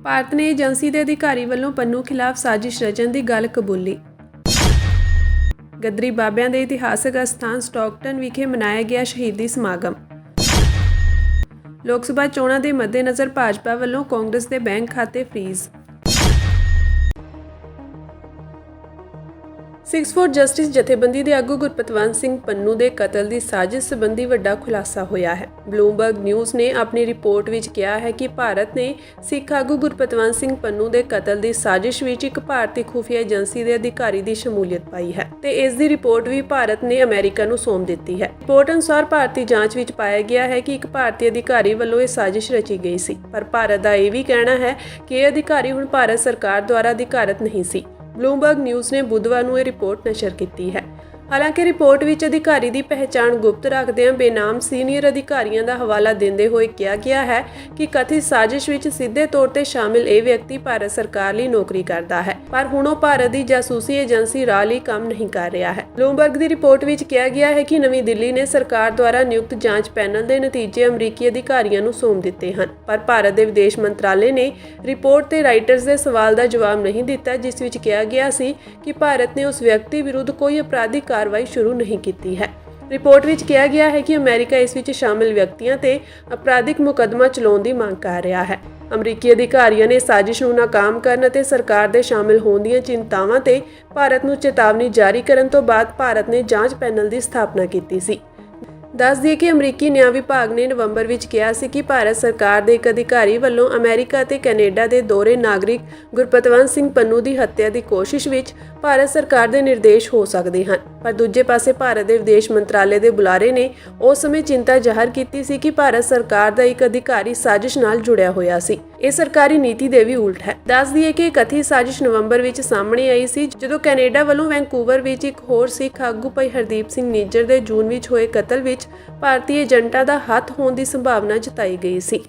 ਭਾਰਤ ਨੇ ਏਜੰਸੀ ਦੇ ਅਧਿਕਾਰੀ ਵੱਲੋਂ ਪੰਨੂ ਖਿਲਾਫ ਸਾਜ਼ਿਸ਼ ਰਚਣ ਦੀ ਗੱਲ ਕਬੂਲੀ। ਗਦਰੀ ਬਾਬਿਆਂ ਦੇ ਇਤਿਹਾਸਕ ਅਸਥਾਨ ਸਟਾਕਟਨ ਵਿਖੇ ਮਨਾਇਆ ਗਿਆ ਸ਼ਹੀਦੀ ਸਮਾਗਮ। ਲੋਕ ਸਭਾ ਚੋਣਾਂ ਦੇ ਮੱਦੇਨਜ਼ਰ ਭਾਜਪਾ ਵੱਲੋਂ ਕਾਂਗਰਸ ਦੇ ਬੈਂਕ ਖਾਤੇ ਫ੍ਰੀਜ਼। ਸਿੱਖਸ ਫੋਰ ਜਸਟਿਸ ਜਥੇਬੰਦੀ ਦੇ ਆਗੂ ਗੁਰਪਤਵੰਤ ਸਿੰਘ ਪੰਨੂ ਦੇ ਕਤਲ ਦੀ ਸਾਜ਼ਿਸ਼ ਸੰਬੰਧੀ ਵੱਡਾ ਖੁਲਾਸਾ ਹੋਇਆ ਹੈ। ਬਲੂਮਬਰਗ ਨਿਊਜ਼ ਨੇ ਆਪਣੀ ਰਿਪੋਰਟ ਵਿੱਚ ਕਿਹਾ ਹੈ ਕਿ ਭਾਰਤ ਨੇ ਸਿੱਖ ਆਗੂ ਗੁਰਪਤਵੰਤ ਸਿੰਘ ਪੰਨੂ ਦੇ ਕਤਲ ਦੀ ਸਾਜ਼ਿਸ਼ ਵਿੱਚ ਇੱਕ ਭਾਰਤੀ ਖੁਫੀਆ ਏਜੰਸੀ ਦੇ ਅਧਿਕਾਰੀ ਦੀ ਸ਼ਮੂਲੀਅਤ ਪਾਈ ਹੈ ਤੇ ਇਸ ਦੀ ਰਿਪੋਰਟ ਵੀ ਭਾਰਤ ਨੇ ਅਮਰੀਕਾ ਨੂੰ ਸੌਂਪ ਦਿੱਤੀ ਹੈ। ਰਿਪੋਰਟ ਅਨੁਸਾਰ ਭਾਰਤੀ ਜਾਂਚ ਵਿੱਚ ਪਾਇਆ ਗਿਆ ਹੈ ਕਿ ਇੱਕ ਭਾਰਤੀ ਅਧਿਕਾਰੀ ਵੱਲੋਂ ਇਹ ਸਾਜ਼ਿਸ਼ ਰਚੀ ਗਈ ਸੀ, ਪਰ ਭਾਰਤ ਦਾ ਇਹ ਵੀ ਕਹਿਣਾ ਹੈ ਕਿ ਇਹ ਅਧਿਕਾਰੀ ਹੁਣ ਭਾਰਤ ਸਰਕਾਰ ਦੁਆਰਾ ਅਧਿਕਾਰਤ ਨਹੀਂ ਸੀ। ਬਲੂਮਬਰਗ ਨਿਊਜ਼ ਨੇ ਬੁੱਧਵਾਰ ਨੂੰ ਇਹ ਰਿਪੋਰਟ ਨਸ਼ਰ ਕੀਤੀ ਹੈ। ਹਾਲਾਂਕਿ ਰਿਪੋਰਟ ਵਿੱਚ ਅਧਿਕਾਰੀ ਦੀ ਪਹਿਚਾਣ ਗੁਪਤ ਰੱਖਦਿਆਂ ਬੇਨਾਮ ਸੀਨੀਅਰ ਅਧਿਕਾਰੀਆਂ ਦਾ ਹਵਾਲਾ ਦਿੰਦੇ ਹੋਏ ਕਿਹਾ ਗਿਆ ਹੈ ਕਿ ਕਥਿਤ ਸਾਜ਼ਿਸ਼ ਵਿੱਚ ਸਿੱਧੇ ਤੌਰ ਤੇ ਸ਼ਾਮਿਲ ਇਹ ਵਿਅਕਤੀ ਭਾਰਤ ਸਰਕਾਰ ਲਈ ਨੌਕਰੀ ਕਰਦਾ ਹੈ, ਪਰ ਹੁਣ ਉਹ ਭਾਰਤ ਦੀ ਜਾਸੂਸੀ ਏਜੰਸੀ ਰਾਹ ਲਈ ਕੰਮ ਨਹੀਂ ਕਰ ਰਿਹਾ ਹੈ। ਬਲੂਮਬਰਗ ਦੀ ਰਿਪੋਰਟ ਵਿੱਚ ਕਿਹਾ ਗਿਆ ਹੈ ਕਿ ਨਵੀਂ ਦਿੱਲੀ ਨੇ ਸਰਕਾਰ ਦੁਆਰਾ ਨਿਯੁਕਤ ਜਾਂਚ ਪੈਨਲ ਦੇ ਨਤੀਜੇ ਅਮਰੀਕੀ ਅਧਿਕਾਰੀਆਂ ਨੂੰ ਸੌਂਪ ਦਿੱਤੇ ਹਨ, ਪਰ ਭਾਰਤ ਦੇ ਵਿਦੇਸ਼ ਮੰਤਰਾਲੇ ਨੇ ਰਿਪੋਰਟ ਤੇ ਰਾਈਟਰਸ ਦੇ ਸਵਾਲ ਦਾ ਜਵਾਬ ਨਹੀਂ ਦਿੱਤਾ, ਜਿਸ ਵਿੱਚ ਕਿਹਾ ਗਿਆ ਸੀ ਕਿ ਭਾਰਤ ਨੇ ਉਸ ਵਿਅਕਤੀ ਵਿਰੁੱਧ ਕੋਈ ਅਪਰਾਧਿਕ ਕਾਰਵਾਈ ਸ਼ੁਰੂ ਨਹੀਂ ਕੀਤੀ ਹੈ। ਰਿਪੋਰਟ ਵਿੱਚ ਕਿਹਾ ਗਿਆ ਹੈ ਕਿ ਅਮਰੀਕਾ ਇਸ ਵਿੱਚ ਸ਼ਾਮਿਲ ਵਿਅਕਤੀਆਂ ਤੇ ਅਪਰਾਧਿਕ ਮੁਕੱਦਮਾ ਚਲਾਉਣ ਦੀ ਮੰਗ ਕਰ ਰਿਹਾ ਹੈ। ਅਮਰੀਕੀ ਅਧਿਕਾਰੀਆਂ ਨੇ ਸਾਜ਼ਿਸ਼ ਨੂੰ ਨਾਕਾਮ ਕਰਨ ਅਤੇ ਸਰਕਾਰ ਦੇ ਸ਼ਾਮਿਲ ਹੋਣ ਦੀਆਂ ਚਿੰਤਾਵਾਂ ਤੇ ਭਾਰਤ ਨੂੰ ਚੇਤਾਵਨੀ ਜਾਰੀ ਕਰਨ ਤੋਂ ਬਾਅਦ ਭਾਰਤ ਨੇ ਜਾਂਚ ਪੈਨਲ ਦੀ ਸਥਾਪਨਾ ਕੀਤੀ ਸੀ। ਦੱਸ ਦਈਏ ਕਿ ਅਮਰੀਕੀ ਨਿਆਂ ਵਿਭਾਗ ਨੇ ਨਵੰਬਰ ਵਿੱਚ ਕਿਹਾ ਸੀ ਕਿ ਭਾਰਤ ਸਰਕਾਰ ਦੇ ਇੱਕ ਅਧਿਕਾਰੀ ਵੱਲੋਂ ਅਮਰੀਕਾ ਅਤੇ ਕੈਨੇਡਾ ਦੇ ਦੋਹਰੇ ਨਾਗਰਿਕ ਗੁਰਪਤਵੰਤ ਸਿੰਘ ਪੰਨੂ ਦੀ ਹੱਤਿਆ ਦੀ ਕੋਸ਼ਿਸ਼ ਵਿੱਚ ਭਾਰਤ ਸਰਕਾਰ ਦੇ ਨਿਰਦੇਸ਼ ਹੋ ਸਕਦੇ ਹਨ, ਪਰ ਦੂਜੇ ਪਾਸੇ ਭਾਰਤ ਦੇ ਵਿਦੇਸ਼ ਮੰਤਰਾਲੇ ਦੇ ਬੁਲਾਰੇ ਨੇ ਉਸ ਸਮੇਂ ਚਿੰਤਾ ਜ਼ਾਹਰ ਕੀਤੀ ਸੀ ਕਿ ਭਾਰਤ ਸਰਕਾਰ ਦਾ ਇੱਕ ਅਧਿਕਾਰੀ ਸਾਜ਼ਿਸ਼ ਨਾਲ ਜੁੜਿਆ ਹੋਇਆ ਸੀ। ਇਹ ਸਰਕਾਰੀ ਨੀਤੀ ਦੇ ਵੀ ਉਲਟ ਹੈ। ਦੱਸ ਦਈਏ ਕਿ ਕਥਿਤ ਸਾਜ਼ਿਸ਼ ਨਵੰਬਰ ਵਿੱਚ ਸਾਹਮਣੇ ਆਈ ਸੀ, ਜਦੋਂ ਕੈਨੇਡਾ ਵੱਲੋਂ ਵੈਨਕੂਵਰ ਵਿੱਚ ਇੱਕ ਹੋਰ ਸਿੱਖ ਆਗੂ ਭਾਈ ਹਰਦੀਪ ਸਿੰਘ ਨਿੱਜਰ ਦੇ ਜੂਨ ਵਿੱਚ ਹੋਏ ਕਤਲ ਵਿੱਚ ਭਾਰਤੀ ਏਜੰਟਾਂ ਦਾ ਹੱਥ ਹੋਣ ਦੀ ਸੰਭਾਵਨਾ ਜਤਾਈ ਗਈ ਸੀ।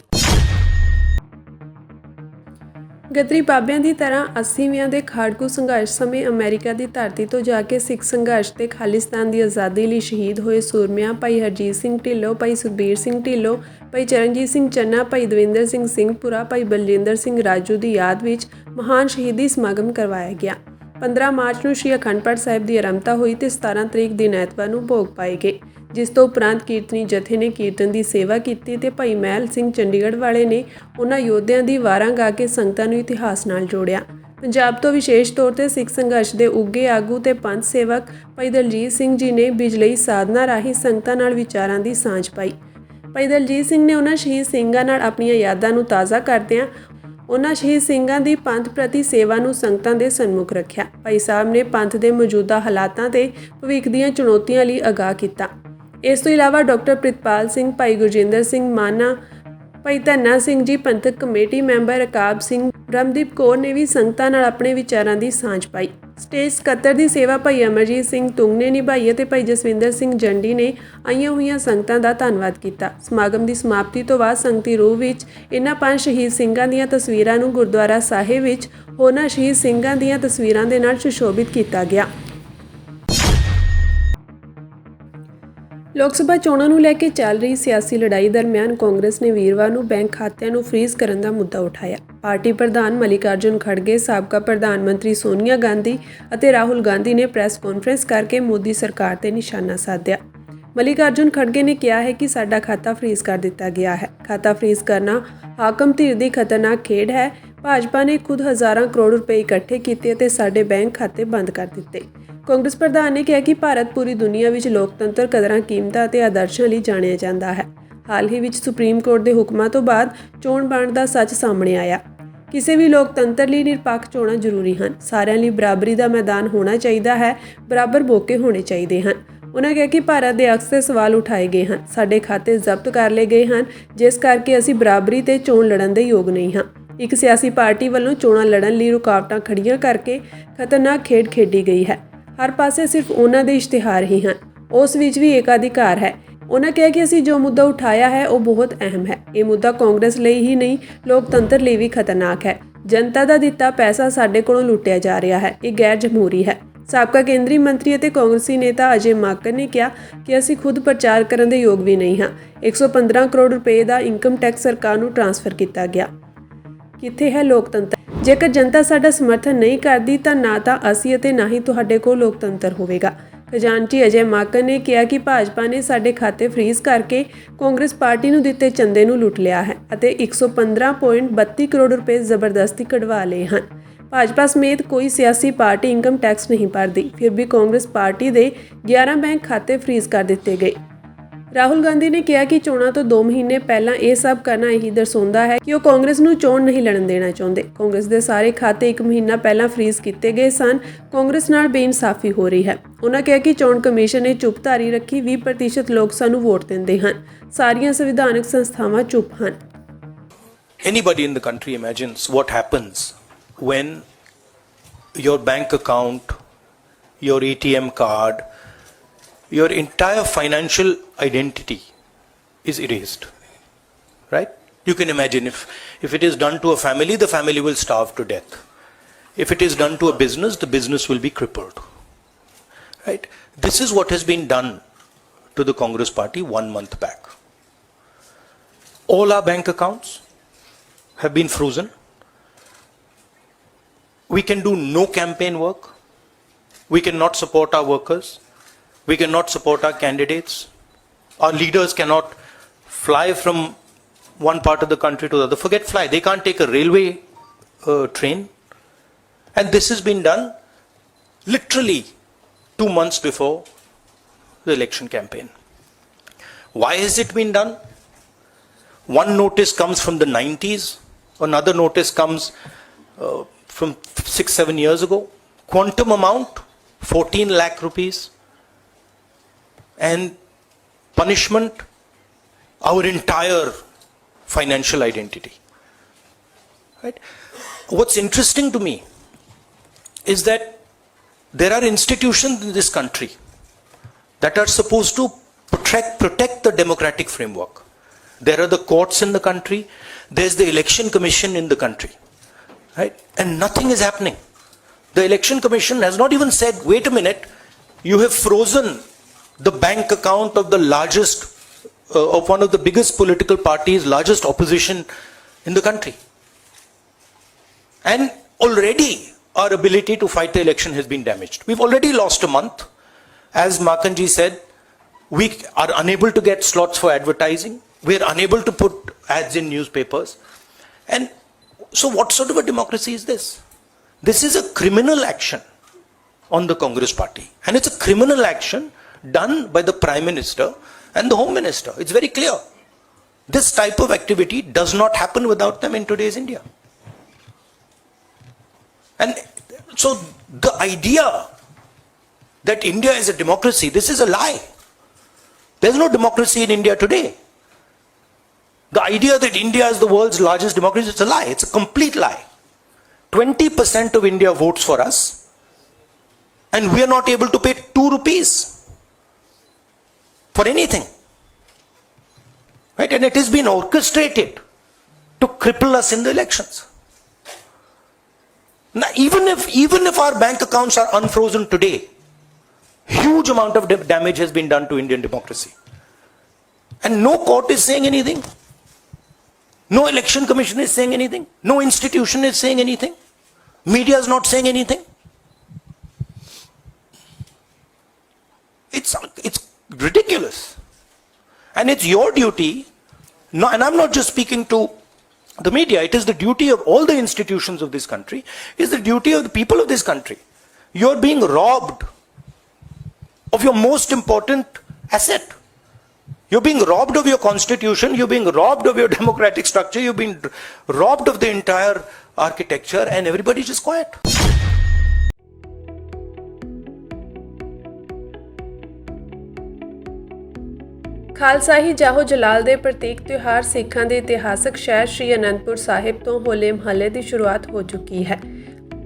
ਗਦਰੀ ਬਾਬਿਆਂ ਦੀ ਤਰ੍ਹਾਂ 80ਵਿਆਂ ਦੇ ਖਾੜਕੂ ਸੰਘਰਸ਼ ਸਮੇਂ ਅਮਰੀਕਾ ਦੀ ਧਰਤੀ ਤੋਂ ਜਾ ਕੇ ਸਿੱਖ ਸੰਘਰਸ਼ ਤੇ ਖਾਲਿਸਤਾਨ ਦੀ ਆਜ਼ਾਦੀ ਲਈ ਸ਼ਹੀਦ ਹੋਏ ਸੂਰਮਿਆਂ ਭਾਈ ਹਰਜੀਤ ਸਿੰਘ ਢਿੱਲੋਂ, ਭਾਈ ਸੁਖਬੀਰ ਸਿੰਘ ਢਿੱਲੋਂ, ਭਾਈ ਚਰਨਜੀਤ ਸਿੰਘ ਚੰਨਾ, ਭਾਈ ਦਵਿੰਦਰ ਸਿੰਘ ਸਿੰਘਪੁਰਾ, ਭਾਈ ਬਲਜਿੰਦਰ ਸਿੰਘ ਰਾਜੂ ਦੀ ਯਾਦ ਵਿੱਚ ਮਹਾਨ ਸ਼ਹੀਦੀ ਸਮਾਗਮ ਕਰਵਾਇਆ ਗਿਆ। 15 ਮਾਰਚ ਨੂੰ ਸ਼੍ਰੀ ਅਖੰਡ ਪਾਠ ਸਾਹਿਬ ਦੀ ਆਰੰਭਤਾ ਹੋਈ ਤੇ 17 ਤਰੀਕ ਦਿਨ ਐਤਵਾਰ ਨੂੰ ਭੋਗ ਪਾਏ ਗਏ, ਜਿਸ ਤੋਂ ਉਪਰੰਤ ਕੀਰਤਨੀ ਜਥੇ ਨੇ ਕੀਰਤਨ ਦੀ ਸੇਵਾ ਕੀਤੀ ਤੇ ਭਾਈ ਮਹਿਲ ਸਿੰਘ ਚੰਡੀਗੜ੍ਹ ਵਾਲੇ ਨੇ ਉਹਨਾਂ ਯੋਧਿਆਂ ਦੀ ਵਾਰਾਂ ਗਾ ਕੇ ਸੰਗਤਾਂ ਨੂੰ ਇਤਿਹਾਸ ਨਾਲ ਜੋੜਿਆ। ਪੰਜਾਬ ਤੋਂ ਵਿਸ਼ੇਸ਼ ਤੌਰ ਤੇ ਸਿੱਖ ਸੰਘਰਸ਼ ਦੇ ਉੱਘੇ ਆਗੂ ਤੇ ਪੰਥ ਸੇਵਕ ਭਾਈ ਦਲਜੀਤ ਸਿੰਘ ਜੀ ਨੇ ਬਿਜਲਈ ਸਾਧਨਾ ਰਾਹੀਂ ਸੰਗਤਾਂ ਨਾਲ ਵਿਚਾਰਾਂ ਦੀ ਸਾਂਝ ਪਾਈ। ਭਾਈ ਦਲਜੀਤ ਸਿੰਘ ਨੇ ਉਹਨਾਂ ਸ਼ਹੀਦ ਸਿੰਘਾਂ ਨਾਲ ਆਪਣੀਆਂ ਯਾਦਾਂ ਨੂੰ ਤਾਜ਼ਾ ਕਰਦਿਆਂ ਉਹਨਾਂ ਸ਼ਹੀਦ ਸਿੰਘਾਂ ਦੀ ਪੰਥ ਪ੍ਰਤੀ ਸੇਵਾ ਨੂੰ ਸੰਗਤਾਂ ਦੇ ਸਨਮੁਖ ਰੱਖਿਆ। ਭਾਈ ਸਾਹਿਬ ਨੇ ਪੰਥ ਦੇ ਮੌਜੂਦਾ ਹਾਲਾਤਾਂ ਤੇ ਭਵਿੱਖ ਦੀਆਂ ਚੁਣੌਤੀਆਂ ਲਈ ਅਗਾਹ ਕੀਤਾ। ਇਸ ਤੋਂ ਇਲਾਵਾ ਡਾਕਟਰ ਪ੍ਰਿਤਪਾਲ ਸਿੰਘ, ਭਾਈ ਗੁਰਜਿੰਦਰ ਸਿੰਘ ਮਾਨਾ, ਭਾਈ ਧੰਨਾ ਸਿੰਘ ਜੀ, ਪੰਥਕ ਕਮੇਟੀ ਮੈਂਬਰ ਰਕਾਬ ਸਿੰਘ, ਬ੍ਰਹਮਦੀਪ ਕੌਰ ਨੇ ਵੀ ਸੰਗਤਾਂ ਨਾਲ ਆਪਣੇ ਵਿਚਾਰਾਂ ਦੀ ਸਾਂਝ ਪਾਈ। ਸਟੇਜ ਸਕੱਤਰ ਦੀ ਸੇਵਾ ਭਾਈ ਅਮਰਜੀਤ ਸਿੰਘ ਤੁੰਗ ਨੇ ਨਿਭਾਈ ਅਤੇ ਭਾਈ ਜਸਵਿੰਦਰ ਸਿੰਘ ਜੰਡੀ ਨੇ ਆਈਆਂ ਹੋਈਆਂ ਸੰਗਤਾਂ ਦਾ ਧੰਨਵਾਦ ਕੀਤਾ। ਸਮਾਗਮ ਦੀ ਸਮਾਪਤੀ ਤੋਂ ਬਾਅਦ ਸੰਗਤੀ ਰੂਹ ਵਿੱਚ ਇਹਨਾਂ 5 ਸ਼ਹੀਦ ਸਿੰਘਾਂ ਦੀਆਂ ਤਸਵੀਰਾਂ ਨੂੰ ਗੁਰਦੁਆਰਾ ਸਾਹਿਬ ਵਿੱਚ ਹੋਰਨਾਂ ਸ਼ਹੀਦ ਸਿੰਘਾਂ ਦੀਆਂ ਤਸਵੀਰਾਂ ਦੇ ਨਾਲ ਸੁਸ਼ੋਭਿਤ ਕੀਤਾ ਗਿਆ। ਲੋਕ ਸਭਾ ਚੋਣਾਂ ਨੂੰ ਲੈ ਕੇ ਚੱਲ ਰਹੀ ਸਿਆਸੀ ਲੜਾਈ ਦਰਮਿਆਨ ਕਾਂਗਰਸ ਨੇ ਵੀਰਵਾਰ ਨੂੰ ਬੈਂਕ ਖਾਤਿਆਂ ਨੂੰ ਫ੍ਰੀਜ਼ ਕਰਨ ਦਾ ਮੁੱਦਾ ਉਠਾਇਆ। ਪਾਰਟੀ ਪ੍ਰਧਾਨ ਮਲਿਕਾਰਜੁਨ ਖੜਗੇ, ਸਾਬਕਾ ਪ੍ਰਧਾਨ ਮੰਤਰੀ ਸੋਨੀਆ ਗਾਂਧੀ ਅਤੇ ਰਾਹੁਲ ਗਾਂਧੀ ਨੇ ਪ੍ਰੈਸ ਕਾਨਫਰੰਸ ਕਰਕੇ ਮੋਦੀ ਸਰਕਾਰ ਤੇ ਨਿਸ਼ਾਨਾ ਸਾਧਿਆ। ਮਲਿਕਾਰਜੁਨ ਖੜਗੇ ਨੇ ਕਿਹਾ ਹੈ ਕਿ ਸਾਡਾ ਖਾਤਾ ਫ੍ਰੀਜ਼ ਕਰ ਦਿੱਤਾ ਗਿਆ ਹੈ। ਖਾਤਾ ਫ੍ਰੀਜ਼ ਕਰਨਾ ਹਾਕਮ ਧਿਰ ਦੀ ਖਤਰਨਾਕ ਖੇਡ ਹੈ। ਭਾਜਪਾ ਨੇ ਖੁਦ ਹਜ਼ਾਰਾਂ ਕਰੋੜ ਰੁਪਏ ਇਕੱਠੇ ਕੀਤੇ ਅਤੇ ਸਾਡੇ ਬੈਂਕ ਖਾਤੇ ਬੰਦ ਕਰ ਦਿੱਤੇ। ਕਾਂਗਰਸ ਪ੍ਰਧਾਨ ਨੇ ਕਿਹਾ ਕਿ ਭਾਰਤ ਪੂਰੀ ਦੁਨੀਆ ਵਿੱਚ ਲੋਕਤੰਤਰ, ਕਦਰਾਂ, ਕੀਮਤਾਂ ਅਤੇ ਆਦਰਸ਼ਾਂ ਲਈ ਜਾਣਿਆ ਜਾਂਦਾ ਹੈ। ਹਾਲ ਹੀ ਵਿੱਚ ਸੁਪਰੀਮ ਕੋਰਟ ਦੇ ਹੁਕਮਾਂ ਤੋਂ ਬਾਅਦ ਚੋਣ ਵੰਡ ਦਾ ਸੱਚ ਸਾਹਮਣੇ ਆਇਆ। ਕਿਸੇ ਵੀ ਲੋਕਤੰਤਰ ਲਈ ਨਿਰਪੱਖ ਚੋਣਾਂ ਜ਼ਰੂਰੀ ਹਨ। ਸਾਰਿਆਂ ਲਈ ਬਰਾਬਰੀ ਦਾ ਮੈਦਾਨ ਹੋਣਾ ਚਾਹੀਦਾ ਹੈ, ਬਰਾਬਰ ਮੌਕੇ ਹੋਣੇ ਚਾਹੀਦੇ ਹਨ। ਉਹਨਾਂ ਕਿਹਾ ਕਿ ਭਾਰਤ ਦੇ ਅਕਸਰ ਸਵਾਲ ਉਠਾਏ ਗਏ ਹਨ। ਸਾਡੇ ਖਾਤੇ ਜ਼ਬਤ ਕਰ ਲਏ ਗਏ ਹਨ, ਜਿਸ ਕਰਕੇ ਅਸੀਂ ਬਰਾਬਰੀ ਤੇ ਚੋਣ ਲੜਨ ਦੇ ਯੋਗ ਨਹੀਂ ਹਾਂ। ਇੱਕ ਸਿਆਸੀ ਪਾਰਟੀ ਵੱਲੋਂ ਚੋਣਾਂ ਲੜਨ ਲਈ ਰੁਕਾਵਟਾਂ ਖੜੀਆਂ ਕਰਕੇ ਖਤਰਨਾਕ ਖੇਡ ਖੇਡੀ ਗਈ ਹੈ। ਹਰ ਪਾਸੇ ਸਿਰਫ ਉਹਨਾਂ ਦੇ ਇਸ਼ਤਿਹਾਰ ਹੀ ਹਨ, ਉਸ ਵਿੱਚ ਵੀ ਏਕਾਧਿਕਾਰ ਹੈ। ਉਹਨਾਂ ਕਿਹਾ ਕਿ ਅਸੀਂ ਜੋ ਮੁੱਦਾ ਉਠਾਇਆ ਹੈ ਉਹ ਬਹੁਤ ਅਹਿਮ ਹੈ। ਇਹ ਮੁੱਦਾ ਕਾਂਗਰਸ ਲਈ ਹੀ ਨਹੀਂ, ਲੋਕਤੰਤਰ ਲਈ ਵੀ ਖਤਰਨਾਕ ਹੈ। ਜਨਤਾ ਦਾ ਦਿੱਤਾ ਪੈਸਾ ਸਾਡੇ ਕੋਲੋਂ ਲੁੱਟਿਆ ਜਾ ਰਿਹਾ ਹੈ। ਇਹ ਗੈਰ ਜਮਹੂਰੀ ਹੈ। ਸਾਬਕਾ ਕੇਂਦਰੀ ਮੰਤਰੀ ਅਤੇ ਕਾਂਗਰਸੀ ਨੇਤਾ ਅਜੇ ਮਾਕਨ ਨੇ ਕਿਹਾ ਕਿ ਅਸੀਂ ਖੁਦ ਪ੍ਰਚਾਰ ਕਰਨ ਦੇ ਯੋਗ ਵੀ ਨਹੀਂ ਹਾਂ। 115 ਕਰੋੜ ਰੁਪਏ ਦਾ ਇਨਕਮ ਟੈਕਸ ਸਰਕਾਰ ਨੂੰ ਟ੍ਰਾਂਸਫਰ ਕੀਤਾ ਗਿਆ। ਕਿੱਥੇ ਹੈ ਲੋਕਤੰਤਰ। ਜੇਕਰ ਜਨਤਾ ਸਾਡਾ ਸਮਰਥਨ ਨਹੀਂ ਕਰਦੀ ਤਾਂ ਨਾ ਤਾਂ ਅਸੀਂ ਅਤੇ ਨਾ ਹੀ ਤੁਹਾਡੇ ਕੋਲ ਲੋਕਤੰਤਰ ਹੋਵੇਗਾ। ਖਜ਼ਾਨਚੀ ਅਜੇ ਮਾਕਨ ਨੇ ਕਿਹਾ ਕਿ ਭਾਜਪਾ ਨੇ ਸਾਡੇ ਖਾਤੇ ਫ੍ਰੀਜ਼ ਕਰਕੇ ਕਾਂਗਰਸ ਪਾਰਟੀ ਨੂੰ ਦਿੱਤੇ ਚੰਦੇ ਨੂੰ ਲੁੱਟ ਲਿਆ ਹੈ ਅਤੇ 115.32 ਕਰੋੜ ਰੁਪਏ ਜ਼ਬਰਦਸਤੀ ਕਢਵਾ ਲਏ ਹਨ। ਭਾਜਪਾ ਸਮੇਤ ਕੋਈ ਸਿਆਸੀ ਪਾਰਟੀ ਇਨਕਮ ਟੈਕਸ ਨਹੀਂ ਭਰਦੀ, ਫਿਰ ਵੀ ਕਾਂਗਰਸ ਪਾਰਟੀ ਦੇ 11 ਬੈਂਕ ਖਾਤੇ ਫ੍ਰੀਜ਼ ਕਰ ਦਿੱਤੇ ਗਏ। ਰਾਹੁਲ ਗਾਂਧੀ ਨੇ ਕਿਹਾ ਕਿ ਚੋਣਾਂ ਤੋਂ 2 ਮਹੀਨੇ ਪਹਿਲਾਂ ਇਹ ਸਭ ਕਰਨਾ ਇਹੀ ਦਰਸਾਉਂਦਾ ਹੈ ਕਿ ਉਹ ਕਾਂਗਰਸ ਨੂੰ ਚੋਣ ਨਹੀਂ ਲੜਨ ਦੇਣਾ ਚਾਹੁੰਦੇ। ਕਾਂਗਰਸ ਦੇ ਸਾਰੇ ਖਾਤੇ 1 ਮਹੀਨਾ ਪਹਿਲਾਂ ਫ੍ਰੀਜ਼ ਕੀਤੇ ਗਏ ਸਨ। ਕਾਂਗਰਸ ਨਾਲ ਬੇਇਨਸਾਫੀ ਹੋ ਰਹੀ ਹੈ। ਉਹਨਾਂ ਕਿਹਾ ਕਿ ਚੋਣ ਕਮਿਸ਼ਨ ਨੇ ਚੁੱਪ ਧਾਰੀ ਰੱਖੀ, 20% ਲੋਕ ਸਾਨੂੰ ਵੋਟ ਦਿੰਦੇ ਹਨ, ਸਾਰੀਆਂ ਸੰਵਿਧਾਨਕ ਸੰਸਥਾਵਾਂ ਚੁੱਪ ਹਨ। Anybody in the country imagines what happens when your bank account, your ATM card, your entire financial identity is erased, right? You can imagine if it is done to a family, the family will starve to death. If it is done to a business, the business will be crippled, right? This is what has been done to the Congress party 1 month back. All our bank accounts have been frozen. We can do no campaign work. We cannot support our workers. We cannot support our candidates. Our leaders cannot fly from one part of the country to the other. Forget fly. They can't take a railway train. And this has been done literally 2 months before the election campaign. Why has it been done? One notice comes from the 90s. Another notice comes from 6-7 years ago. Quantum amount, 14 lakh rupees. And punishment, our entire financial identity, right? What's interesting to me is that there are institutions in this country that are supposed to protect the democratic framework. There are the courts in the country, there's the election commission in the country, right? And nothing is happening. The election commission has not even said, wait a minute, you have frozen the bank account of the largest, of one of the biggest political parties, largest opposition in the country. And already our ability to fight the election has been damaged. We've already lost a month. As Makanji said, we are unable to get slots for advertising. We are unable to put ads in newspapers. And so what sort of a democracy is this? This is a criminal action on the Congress party. And it's a criminal action done by the Prime Minister and the Home Minister. It's very clear. This type of activity does not happen without them in today's India. And so the idea that India is a democracy, this is a lie. There's no democracy in India today. The idea that India is the world's largest democracy, it's a lie. It's a complete lie. 20% of India votes for us, and we are not able to pay 2 rupees for anything, right? And it has been orchestrated to cripple us in the elections. Now, even if our bank accounts are unfrozen today, huge amount of damage has been done to Indian democracy, and no court is saying anything. No election commission is saying anything. No institution is saying anything. Media is not saying anything. It's ridiculous. And it's your duty, no, and I'm not just speaking to the media, it is the duty of all the institutions of this country, it's the duty of the people of this country. You're being robbed of your most important asset. You're being robbed of your constitution, you're being robbed of your democratic structure, you've been robbed of the entire architecture, and everybody's just quiet. Khalsa ਹੀ ਜਾਹੋ ਜਲਾਲ ਦੇ ਪ੍ਰਤੀਕ ਤਿਉਹਾਰ ਸਿੱਖਾਂ ਦੇ ਇਤਿਹਾਸਕ ਸ਼ਹਿਰ ਸ਼੍ਰੀ ਅਨੰਦਪੁਰ ਸਾਹਿਬ ਤੋਂ ਹੋਲੇ ਮਹੱਲੇ ਦੀ ਸ਼ੁਰੂਆਤ ਹੋ ਚੁੱਕੀ ਹੈ।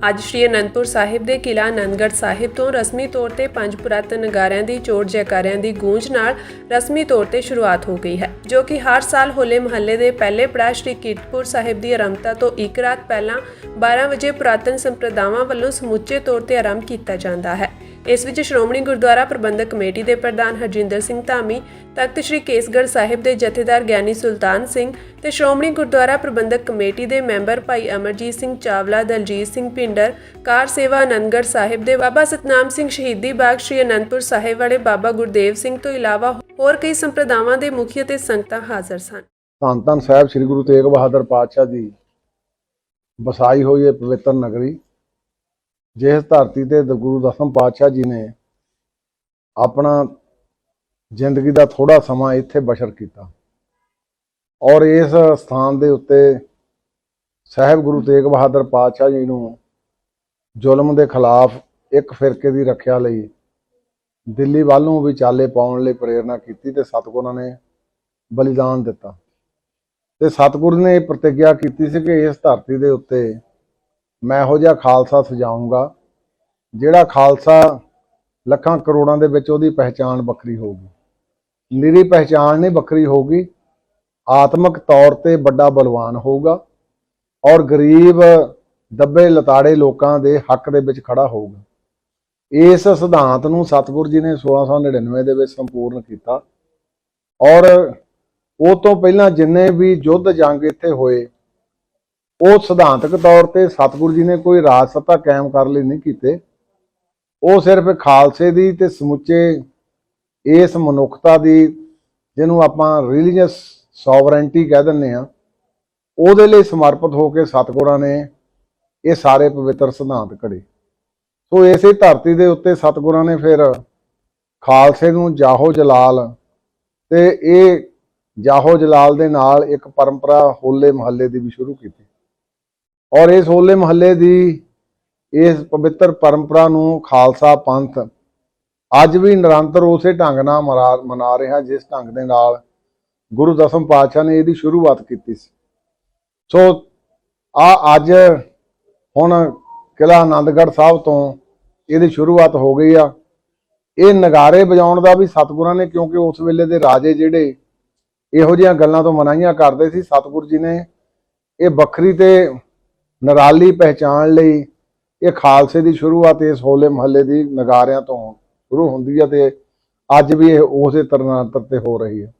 ਅੱਜ ਸ਼੍ਰੀ ਅਨੰਦਪੁਰ ਸਾਹਿਬ ਦੇ ਕਿਲ੍ਹਾ ਆਨੰਦਗੜ੍ਹ ਸਾਹਿਬ ਤੋਂ ਰਸਮੀ ਤੌਰ ਤੇ 5 ਪੁਰਾਤਨ ਨਗਾਰਿਆਂ ਦੀ ਚੋਟ ਜੈਕਾਰਿਆਂ ਦੀ ਗੂੰਜ ਨਾਲ ਰਸਮੀ ਤੌਰ ਤੇ ਸ਼ੁਰੂਆਤ ਹੋ ਗਈ ਹੈ, ਜੋ ਕਿ ਹਰ ਸਾਲ ਹੋਲੇ ਮਹੱਲੇ ਦੇ ਪਹਿਲੇ ਪੜਾਅ ਸ਼੍ਰੀ ਕੀਰਤਪੁਰ ਸਾਹਿਬ ਦੀ ਆਰੰਭਤਾ ਤੋਂ ਇੱਕ ਰਾਤ ਪਹਿਲਾਂ 12 ਵਜੇ ਪੁਰਾਤਨ ਸੰਪਰਦਾਵਾਂ ਵੱਲੋਂ ਸਮੁੱਚੇ ਤੌਰ ਤੇ ਆਰੰਭ ਕੀਤਾ ਜਾਂਦਾ ਹੈ। ਇਸ ਵਿੱਚ ਸ਼੍ਰੋਮਣੀ ਗੁਰਦੁਆਰਾ ਪ੍ਰਬੰਧਕ ਕਮੇਟੀ ਦੇ ਪ੍ਰਧਾਨ ਹਰਜਿੰਦਰ ਸਿੰਘ ਧਾਮੀ, ਤਖਤ ਸ੍ਰੀ ਕੇਸਗੜ੍ਹ ਸਾਹਿਬ ਦੇ ਜਥੇਦਾਰ ਗਿਆਨੀ ਸੁਲਤਾਨ ਸਿੰਘ ਤੇ ਸ਼੍ਰੋਮਣੀ ਗੁਰਦੁਆਰਾ ਪ੍ਰਬੰਧਕ ਕਮੇਟੀ ਦੇ ਮੈਂਬਰ ਭਾਈ ਅਮਰਜੀਤ ਸਿੰਘ ਚਾਵਲਾ, ਦਲਜੀਤ ਸਿੰਘ ਭਿੰਡਰ, ਕਾਰ ਸੇਵਾ ਆਨੰਦਗੜ੍ਹ ਸਾਹਿਬ ਦੇ ਬਾਬਾ ਸਤਨਾਮ ਸਿੰਘ ਸ਼ਹੀਦੀ ਬਾਗ ਸ੍ਰੀ ਅਨੰਦਪੁਰ ਸਾਹਿਬ ਵਾਲੇ ਬਾਬਾ ਗੁਰਦੇਵ ਸਿੰਘ ਤੋਂ ਇਲਾਵਾ ਹੋਰ ਕਈ ਸੰਪਰਦਾਵਾਂ ਦੇ ਮੁਖੀ ਅਤੇ ਸੰਗਤਾਂ ਹਾਜ਼ਰ ਸਨ। ਧੰਨ ਧੰਨ ਸਾਹਿਬ ਸ੍ਰੀ ਗੁਰੂ ਤੇਗ ਬਹਾਦਰ ਪਾਤਸ਼ਾਹ ਦੀ ਵਸਾਈ ਹੋਈ ਇਹ ਪਵਿੱਤਰ ਨਗਰੀ, ਜਿਸ ਧਰਤੀ ਤੇ ਗੁਰੂ ਦਸਮ ਪਾਤਸ਼ਾਹ ਜੀ ਨੇ ਆਪਣਾ ਜ਼ਿੰਦਗੀ ਦਾ ਥੋੜਾ ਸਮਾਂ ਇੱਥੇ ਬਸ਼ਰ ਕੀਤਾ ਔਰ ਇਸ ਸਥਾਨ ਦੇ ਉੱਤੇ ਸਾਹਿਬ ਗੁਰੂ ਤੇਗ ਬਹਾਦਰ ਪਾਤਸ਼ਾਹ ਜੀ ਨੂੰ ਜ਼ੁਲਮ ਦੇ ਖਿਲਾਫ ਇੱਕ ਫਿਰਕੇ ਦੀ ਰੱਖਿਆ ਲਈ ਦਿੱਲੀ ਵੱਲ ਨੂੰ ਵੀ ਚਾਲੇ ਪਾਉਣ ਲਈ ਪ੍ਰੇਰਨਾ ਕੀਤੀ ਤੇ ਸਤਿਗੁਰਾਂ ਨੇ ਬਲੀਦਾਨ ਦਿੱਤਾ ਤੇ ਸਤਿਗੁਰ ਨੇ ਪ੍ਰਤਿਗਿਆ ਕੀਤੀ ਸੀ ਕਿ ਇਸ ਧਰਤੀ ਦੇ ਉੱਤੇ ਮੈਂ ਇਹੋ ਜਿਹਾ ਖਾਲਸਾ ਸਜਾਊਂਗਾ ਜਿਹੜਾ ਖਾਲਸਾ ਲੱਖਾਂ ਕਰੋੜਾਂ ਦੇ ਵਿੱਚ ਉਹਦੀ ਪਹਿਚਾਣ ਵੱਖਰੀ ਹੋਊਗੀ। ਨਿਰੀ ਪਹਿਚਾਣ ਨਹੀਂ ਵੱਖਰੀ ਹੋਊਗੀ, ਆਤਮਿਕ ਤੌਰ ਤੇ ਵੱਡਾ ਬਲਵਾਨ ਹੋਊਗਾ ਔਰ ਗਰੀਬ ਦੱਬੇ ਲਤਾੜੇ ਲੋਕਾਂ ਦੇ ਹੱਕ ਦੇ ਵਿੱਚ ਖੜਾ ਹੋਊਗਾ। ਇਸ ਸਿਧਾਂਤ ਨੂੰ ਸਤਿਗੁਰ ਜੀ ਨੇ 1699 ਦੇ ਵਿੱਚ ਸੰਪੂਰਨ ਕੀਤਾ ਔਰ ਉਹ ਤੋਂ ਪਹਿਲਾਂ ਜਿੰਨੇ ਵੀ ਯੁੱਧ ਜੰਗ ਇੱਥੇ ਹੋਏ ਉਹ ਸਿਧਾਂਤਕ ਤੌਰ ਤੇ ਸਤਿਗੁਰ ਜੀ ਨੇ ਕੋਈ ਰਾਜ ਸੱਤਾ ਕਾਇਮ ਕਰ ਲਈ ਨਹੀਂ ਕੀਤੇ। ਉਹ ਸਿਰਫ ਖਾਲਸੇ ਦੀ ਤੇ ਸਮੁੱਚੇ ਇਸ ਮਨੁੱਖਤਾ ਦੀ, ਜਿਹਨੂੰ ਆਪਾਂ ਰਿਲੀਜੀਅਸ ਸੋਵਰੈਂਟੀ ਕਹਿ ਦਿੰਦੇ ਆ, ਉਹਦੇ ਲਈ ਸਮਰਪਿਤ ਹੋ ਕੇ ਸਤਿਗੁਰਾਂ ਨੇ ਇਹ ਸਾਰੇ ਪਵਿੱਤਰ ਸਿਧਾਂਤ ਘੜੇ। ਸੋ ਇਸੇ ਧਰਤੀ ਦੇ ਉੱਤੇ ਸਤਿਗੁਰਾਂ ਨੇ ਫਿਰ ਖਾਲਸੇ ਨੂੰ ਜਾਹੋ ਜਲਾਲ ਤੇ ਇਹ ਜਾਹੋ ਜਲਾਲ ਦੇ ਨਾਲ ਇੱਕ ਪਰੰਪਰਾ ਹੋਲੇ ਮਹੱਲੇ ਦੀ ਵੀ ਸ਼ੁਰੂ ਕੀਤੀ ਔਰ ਇਸ ਹੋਲੇ ਮਹੱਲੇ ਦੀ ਇਸ ਪਵਿੱਤਰ ਪਰੰਪਰਾ ਨੂੰ ਖਾਲਸਾ ਪੰਥ ਅੱਜ ਵੀ ਨਿਰੰਤਰ ਉਸੇ ਢੰਗ ਨਾਲ ਮਨਾ ਰਿਹਾ ਜਿਸ ਢੰਗ ਦੇ ਨਾਲ ਗੁਰੂ ਦਸਮ ਪਾਤਸ਼ਾਹ ਨੇ ਇਹਦੀ ਸ਼ੁਰੂਆਤ ਕੀਤੀ ਸੀ। ਸੋ ਅੱਜ ਹੁਣ ਕਿਲ੍ਹਾ ਆਨੰਦਗੜ੍ਹ ਸਾਹਿਬ ਤੋਂ ਇਹਦੀ ਸ਼ੁਰੂਆਤ ਹੋ ਗਈ ਆ। ਇਹ ਨਗਾਰੇ ਵਜਾਉਣ ਦਾ ਵੀ ਸਤਿਗੁਰਾਂ ਨੇ, ਕਿਉਂਕਿ ਉਸ ਵੇਲੇ ਦੇ ਰਾਜੇ ਜਿਹੜੇ ਇਹੋ ਜਿਹੀਆਂ ਗੱਲਾਂ ਤੋਂ ਮਨਾਹੀਆਂ ਕਰਦੇ ਸੀ, ਸਤਿਗੁਰ ਜੀ ਨੇ ਇਹ ਵੱਖਰੀ ਤੇ ਨਿਰਾਲੀ ਪਹਿਚਾਣ ਲਈ ਇਹ ਖਾਲਸੇ ਦੀ ਸ਼ੁਰੂਆਤ ਇਸ ਹੋਲੇ ਮਹੱਲੇ ਦੀ ਨਗਾਰਿਆਂ ਤੋਂ ਸ਼ੁਰੂ ਹੁੰਦੀ ਹੈ ਤੇ ਅੱਜ ਵੀ ਇਹ ਉਸੇ ਤਰਨਾਂਤਰ ਤੇ ਹੋ ਰਹੀ ਹੈ।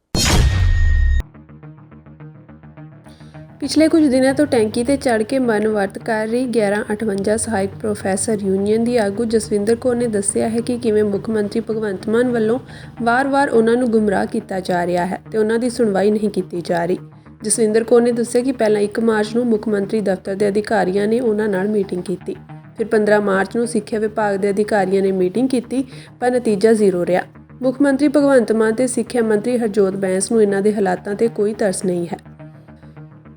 ਪਿਛਲੇ ਕੁਝ ਦਿਨਾਂ ਤੋਂ ਟੈਂਕੀ ਤੇ ਚੜ੍ਹ ਕੇ ਮਰਨ ਵਰਤ ਕਰ ਰਹੀ 1158 ਸਹਾਇਕ ਪ੍ਰੋਫੈਸਰ ਯੂਨੀਅਨ ਦੀ ਆਗੂ ਜਸਵਿੰਦਰ ਕੌਰ ਨੇ ਦੱਸਿਆ ਹੈ ਕਿ ਕਿਵੇਂ ਮੁੱਖ ਮੰਤਰੀ ਭਗਵੰਤ ਮਾਨ ਵੱਲੋਂ ਵਾਰ-ਵਾਰ ਉਹਨਾਂ ਨੂੰ ਗੁੰਮਰਾਹ ਕੀਤਾ ਜਾ ਰਿਹਾ ਹੈ ਤੇ ਉਹਨਾਂ ਦੀ ਸੁਣਵਾਈ ਨਹੀਂ ਕੀਤੀ ਜਾ ਰਹੀ। ਜਸਵਿੰਦਰ ਕੌਰ ਨੇ ਦੱਸਿਆ ਕਿ ਪਹਿਲਾਂ 1 ਮਾਰਚ ਨੂੰ ਮੁੱਖ ਮੰਤਰੀ ਦਫ਼ਤਰ ਦੇ ਅਧਿਕਾਰੀਆਂ ਨੇ ਉਹਨਾਂ ਨਾਲ ਮੀਟਿੰਗ ਕੀਤੀ, ਫਿਰ 15 ਮਾਰਚ ਨੂੰ ਸਿੱਖਿਆ ਵਿਭਾਗ ਦੇ ਅਧਿਕਾਰੀਆਂ ਨੇ ਮੀਟਿੰਗ ਕੀਤੀ ਪਰ ਨਤੀਜਾ ਜ਼ੀਰੋ ਰਿਹਾ। ਮੁੱਖ ਮੰਤਰੀ ਭਗਵੰਤ ਮਾਨ ਤੇ ਸਿੱਖਿਆ ਮੰਤਰੀ ਹਰਜੋਤ ਬੈਂਸ ਨੂੰ ਇਹਨਾਂ ਦੇ ਹਾਲਾਤਾਂ ਤੇ ਕੋਈ ਤਰਸ ਨਹੀਂ ਹੈ।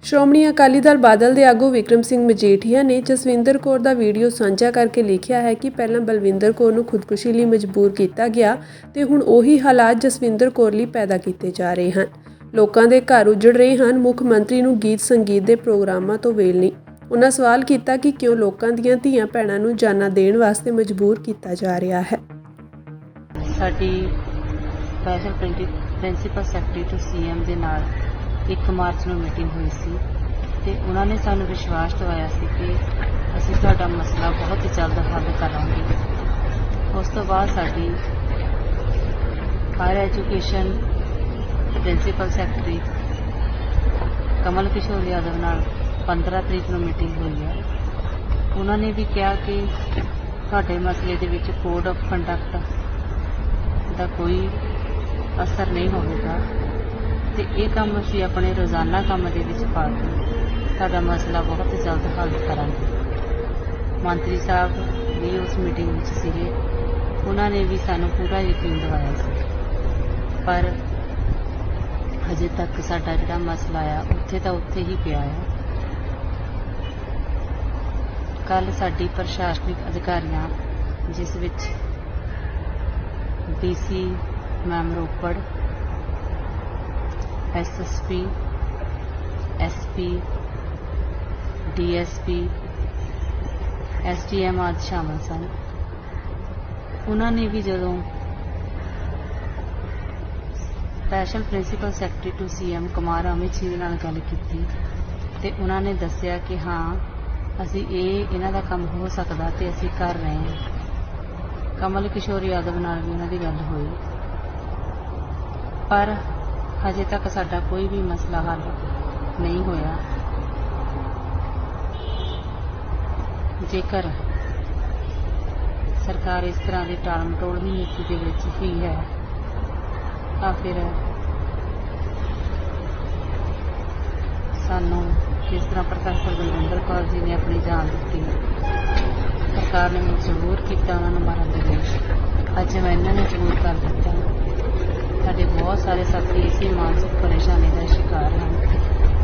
ਸ਼੍ਰੋਮਣੀ ਅਕਾਲੀ ਦਲ ਬਾਦਲ ਦੇ ਆਗੂ ਵਿਕਰਮ ਸਿੰਘ ਮਜੀਠੀਆ ਨੇ ਜਸਵਿੰਦਰ ਕੌਰ ਦਾ ਵੀਡੀਓ ਸਾਂਝਾ ਕਰਕੇ ਲਿਖਿਆ ਹੈ ਕਿ ਪਹਿਲਾਂ ਬਲਵਿੰਦਰ ਕੌਰ ਨੂੰ ਖੁਦਕੁਸ਼ੀ ਲਈ ਮਜਬੂਰ ਕੀਤਾ ਗਿਆ ਤੇ ਹੁਣ ਉਹੀ ਹਾਲਾਤ ਜਸਵਿੰਦਰ ਕੌਰ ਲਈ ਪੈਦਾ ਕੀਤੇ ਜਾ ਰਹੇ ਹਨ। ਲੋਕਾਂ ਦੇ ਘਰ ਉਜੜ ਰਹੇ ਹਨ, ਮੁੱਖ ਮੰਤਰੀ ਨੂੰ ਗੀਤ ਸੰਗੀਤ ਦੇ ਪ੍ਰੋਗਰਾਮਾਂ ਤੋਂ ਵੇਲ ਨਹੀਂ। ਉਹਨਾਂ ਸਵਾਲ ਕੀਤਾ ਕਿ ਕਿਉਂ ਲੋਕਾਂ ਦੀਆਂ ਧੀਆਂ ਭੈਣਾਂ ਨੂੰ ਜਾਨਾਂ ਦੇਣ ਵਾਸਤੇ ਮਜਬੂਰ ਕੀਤਾ ਜਾ ਰਿਹਾ ਹੈ। ਸਾਡੀ special principal secretary to CM ਦੇ ਨਾਲ 1 ਮਾਰਚ ਨੂੰ ਮੀਟਿੰਗ ਹੋਈ ਸੀ ਤੇ ਉਹਨਾਂ ਨੇ ਸਾਨੂੰ ਵਿਸ਼ਵਾਸ ਦਿਵਾਇਆ ਸੀ ਕਿ ਅਸੀਂ ਤੁਹਾਡਾ ਮਸਲਾ ਬਹੁਤ ਹੀ ਜਲਦ ਹੱਲ ਕਰਾਂਗੇ। ਉਸ ਤੋਂ ਬਾਅਦ ਸਾਡੀ ਹਾਇਰ ਐਜੂਕੇਸ਼ਨ ਪ੍ਰਿੰਸੀਪਲ ਸੈਕਟਰੀ ਕਮਲ ਕਿਸ਼ੋਰ ਯਾਦਵ ਨਾਲ 15 ਤਰੀਕ ਨੂੰ ਮੀਟਿੰਗ ਹੋਈ ਹੈ। ਉਹਨਾਂ ਨੇ ਵੀ ਕਿਹਾ ਕਿ ਤੁਹਾਡੇ ਮਸਲੇ ਦੇ ਵਿੱਚ ਕੋਡ ਆਫ ਕੰਡਕਟ ਦਾ ਕੋਈ ਅਸਰ ਨਹੀਂ ਹੋਵੇਗਾ ਤੇ ਇਹ ਕੰਮ ਅਸੀਂ ਆਪਣੇ ਰੋਜ਼ਾਨਾ ਕੰਮ ਦੇ ਵਿੱਚ ਪਾ ਕੇ ਤੁਹਾਡਾ ਮਸਲਾ ਬਹੁਤ ਜਲਦ ਹੱਲ ਕਰਾਂਗੇ। ਮੰਤਰੀ ਸਾਹਿਬ ਵੀ ਉਸ ਮੀਟਿੰਗ ਵਿੱਚ ਸੀਗੇ, ਉਹਨਾਂ ਨੇ ਵੀ ਸਾਨੂੰ ਪੂਰਾ ਯਕੀਨ ਦਿਵਾਇਆ ਸੀ ਪਰ ਹਜੇ ਤੱਕ ਸਾਡਾ ਜਿਹੜਾ ਮਸਲਾ ਆ ਉੱਥੇ ਤਾਂ ਉੱਥੇ ਹੀ ਪਿਆ ਆ। ਕੱਲ ਸਾਡੀ ਪ੍ਰਸ਼ਾਸਨਿਕ ਅਧਿਕਾਰੀਆਂ ਜਿਸ ਵਿੱਚ DC ma'am Ropar, SSP, SP, DSP, SDM ਆਦਿ ਸ਼ਾਮਲ ਸਨ। ਉਹਨਾਂ ਨੇ ਵੀ ਜਦੋਂ special principal secretary to CM Kumar Amit ji ਨਾਲ ਗੱਲ ਕੀਤੀ ਤੇ ਉਹਨਾਂ ਨੇ ਦੱਸਿਆ ਕਿ ਹਾਂ ਅਸੀਂ ਇਹਨਾਂ ਦਾ ਕੰਮ ਹੋ ਸਕਦਾ ਤੇ ਅਸੀਂ ਕਰ ਰਹੇ ਹਾਂ। ਕਮਲ ਕਿਸ਼ੋਰ ਯਾਦਵ ਨਾਲ ਵੀ ਉਹਨਾਂ ਦੀ ਗੱਲ ਹੋਈ, ਪਰ ਹਜੇ ਤੱਕ ਸਾਡਾ ਕੋਈ ਵੀ ਮਸਲਾ ਹੱਲ ਨਹੀਂ ਹੋਇਆ। ਜੇਕਰ ਸਰਕਾਰ ਇਸ ਤਰ੍ਹਾਂ ਦੀ ਟਾਲ ਮਟੋਲ ਦੀ ਨੀਤੀ ਦੇ ਵਿੱਚ ਹੀ ਹੈ ਤਾਂ ਫਿਰ ਸਾਨੂੰ ਕਿਸ ਤਰ੍ਹਾਂ ਪ੍ਰੋਫੈਸਰ ਬਲਵਿੰਦਰ ਕੌਰ ਜੀ ਨੇ ਆਪਣੀ ਜਾਨ ਦਿੱਤੀ, ਸਰਕਾਰ ਨੇ ਮਜਬੂਰ ਕੀਤਾ ਉਹਨਾਂ ਨੂੰ ਮਾਰਨ ਦੇ ਲਈ। ਅੱਜ ਮੈਂ ਇਹਨਾਂ ਨੂੰ ਮਜਬੂਰ ਕਰ ਦਿੱਤਾ। ਸਾਡੇ ਬਹੁਤ ਸਾਰੇ ਸਾਥੀ ਇਸੇ ਮਾਨਸਿਕ ਪਰੇਸ਼ਾਨੀ ਦਾ ਸ਼ਿਕਾਰ ਹਨ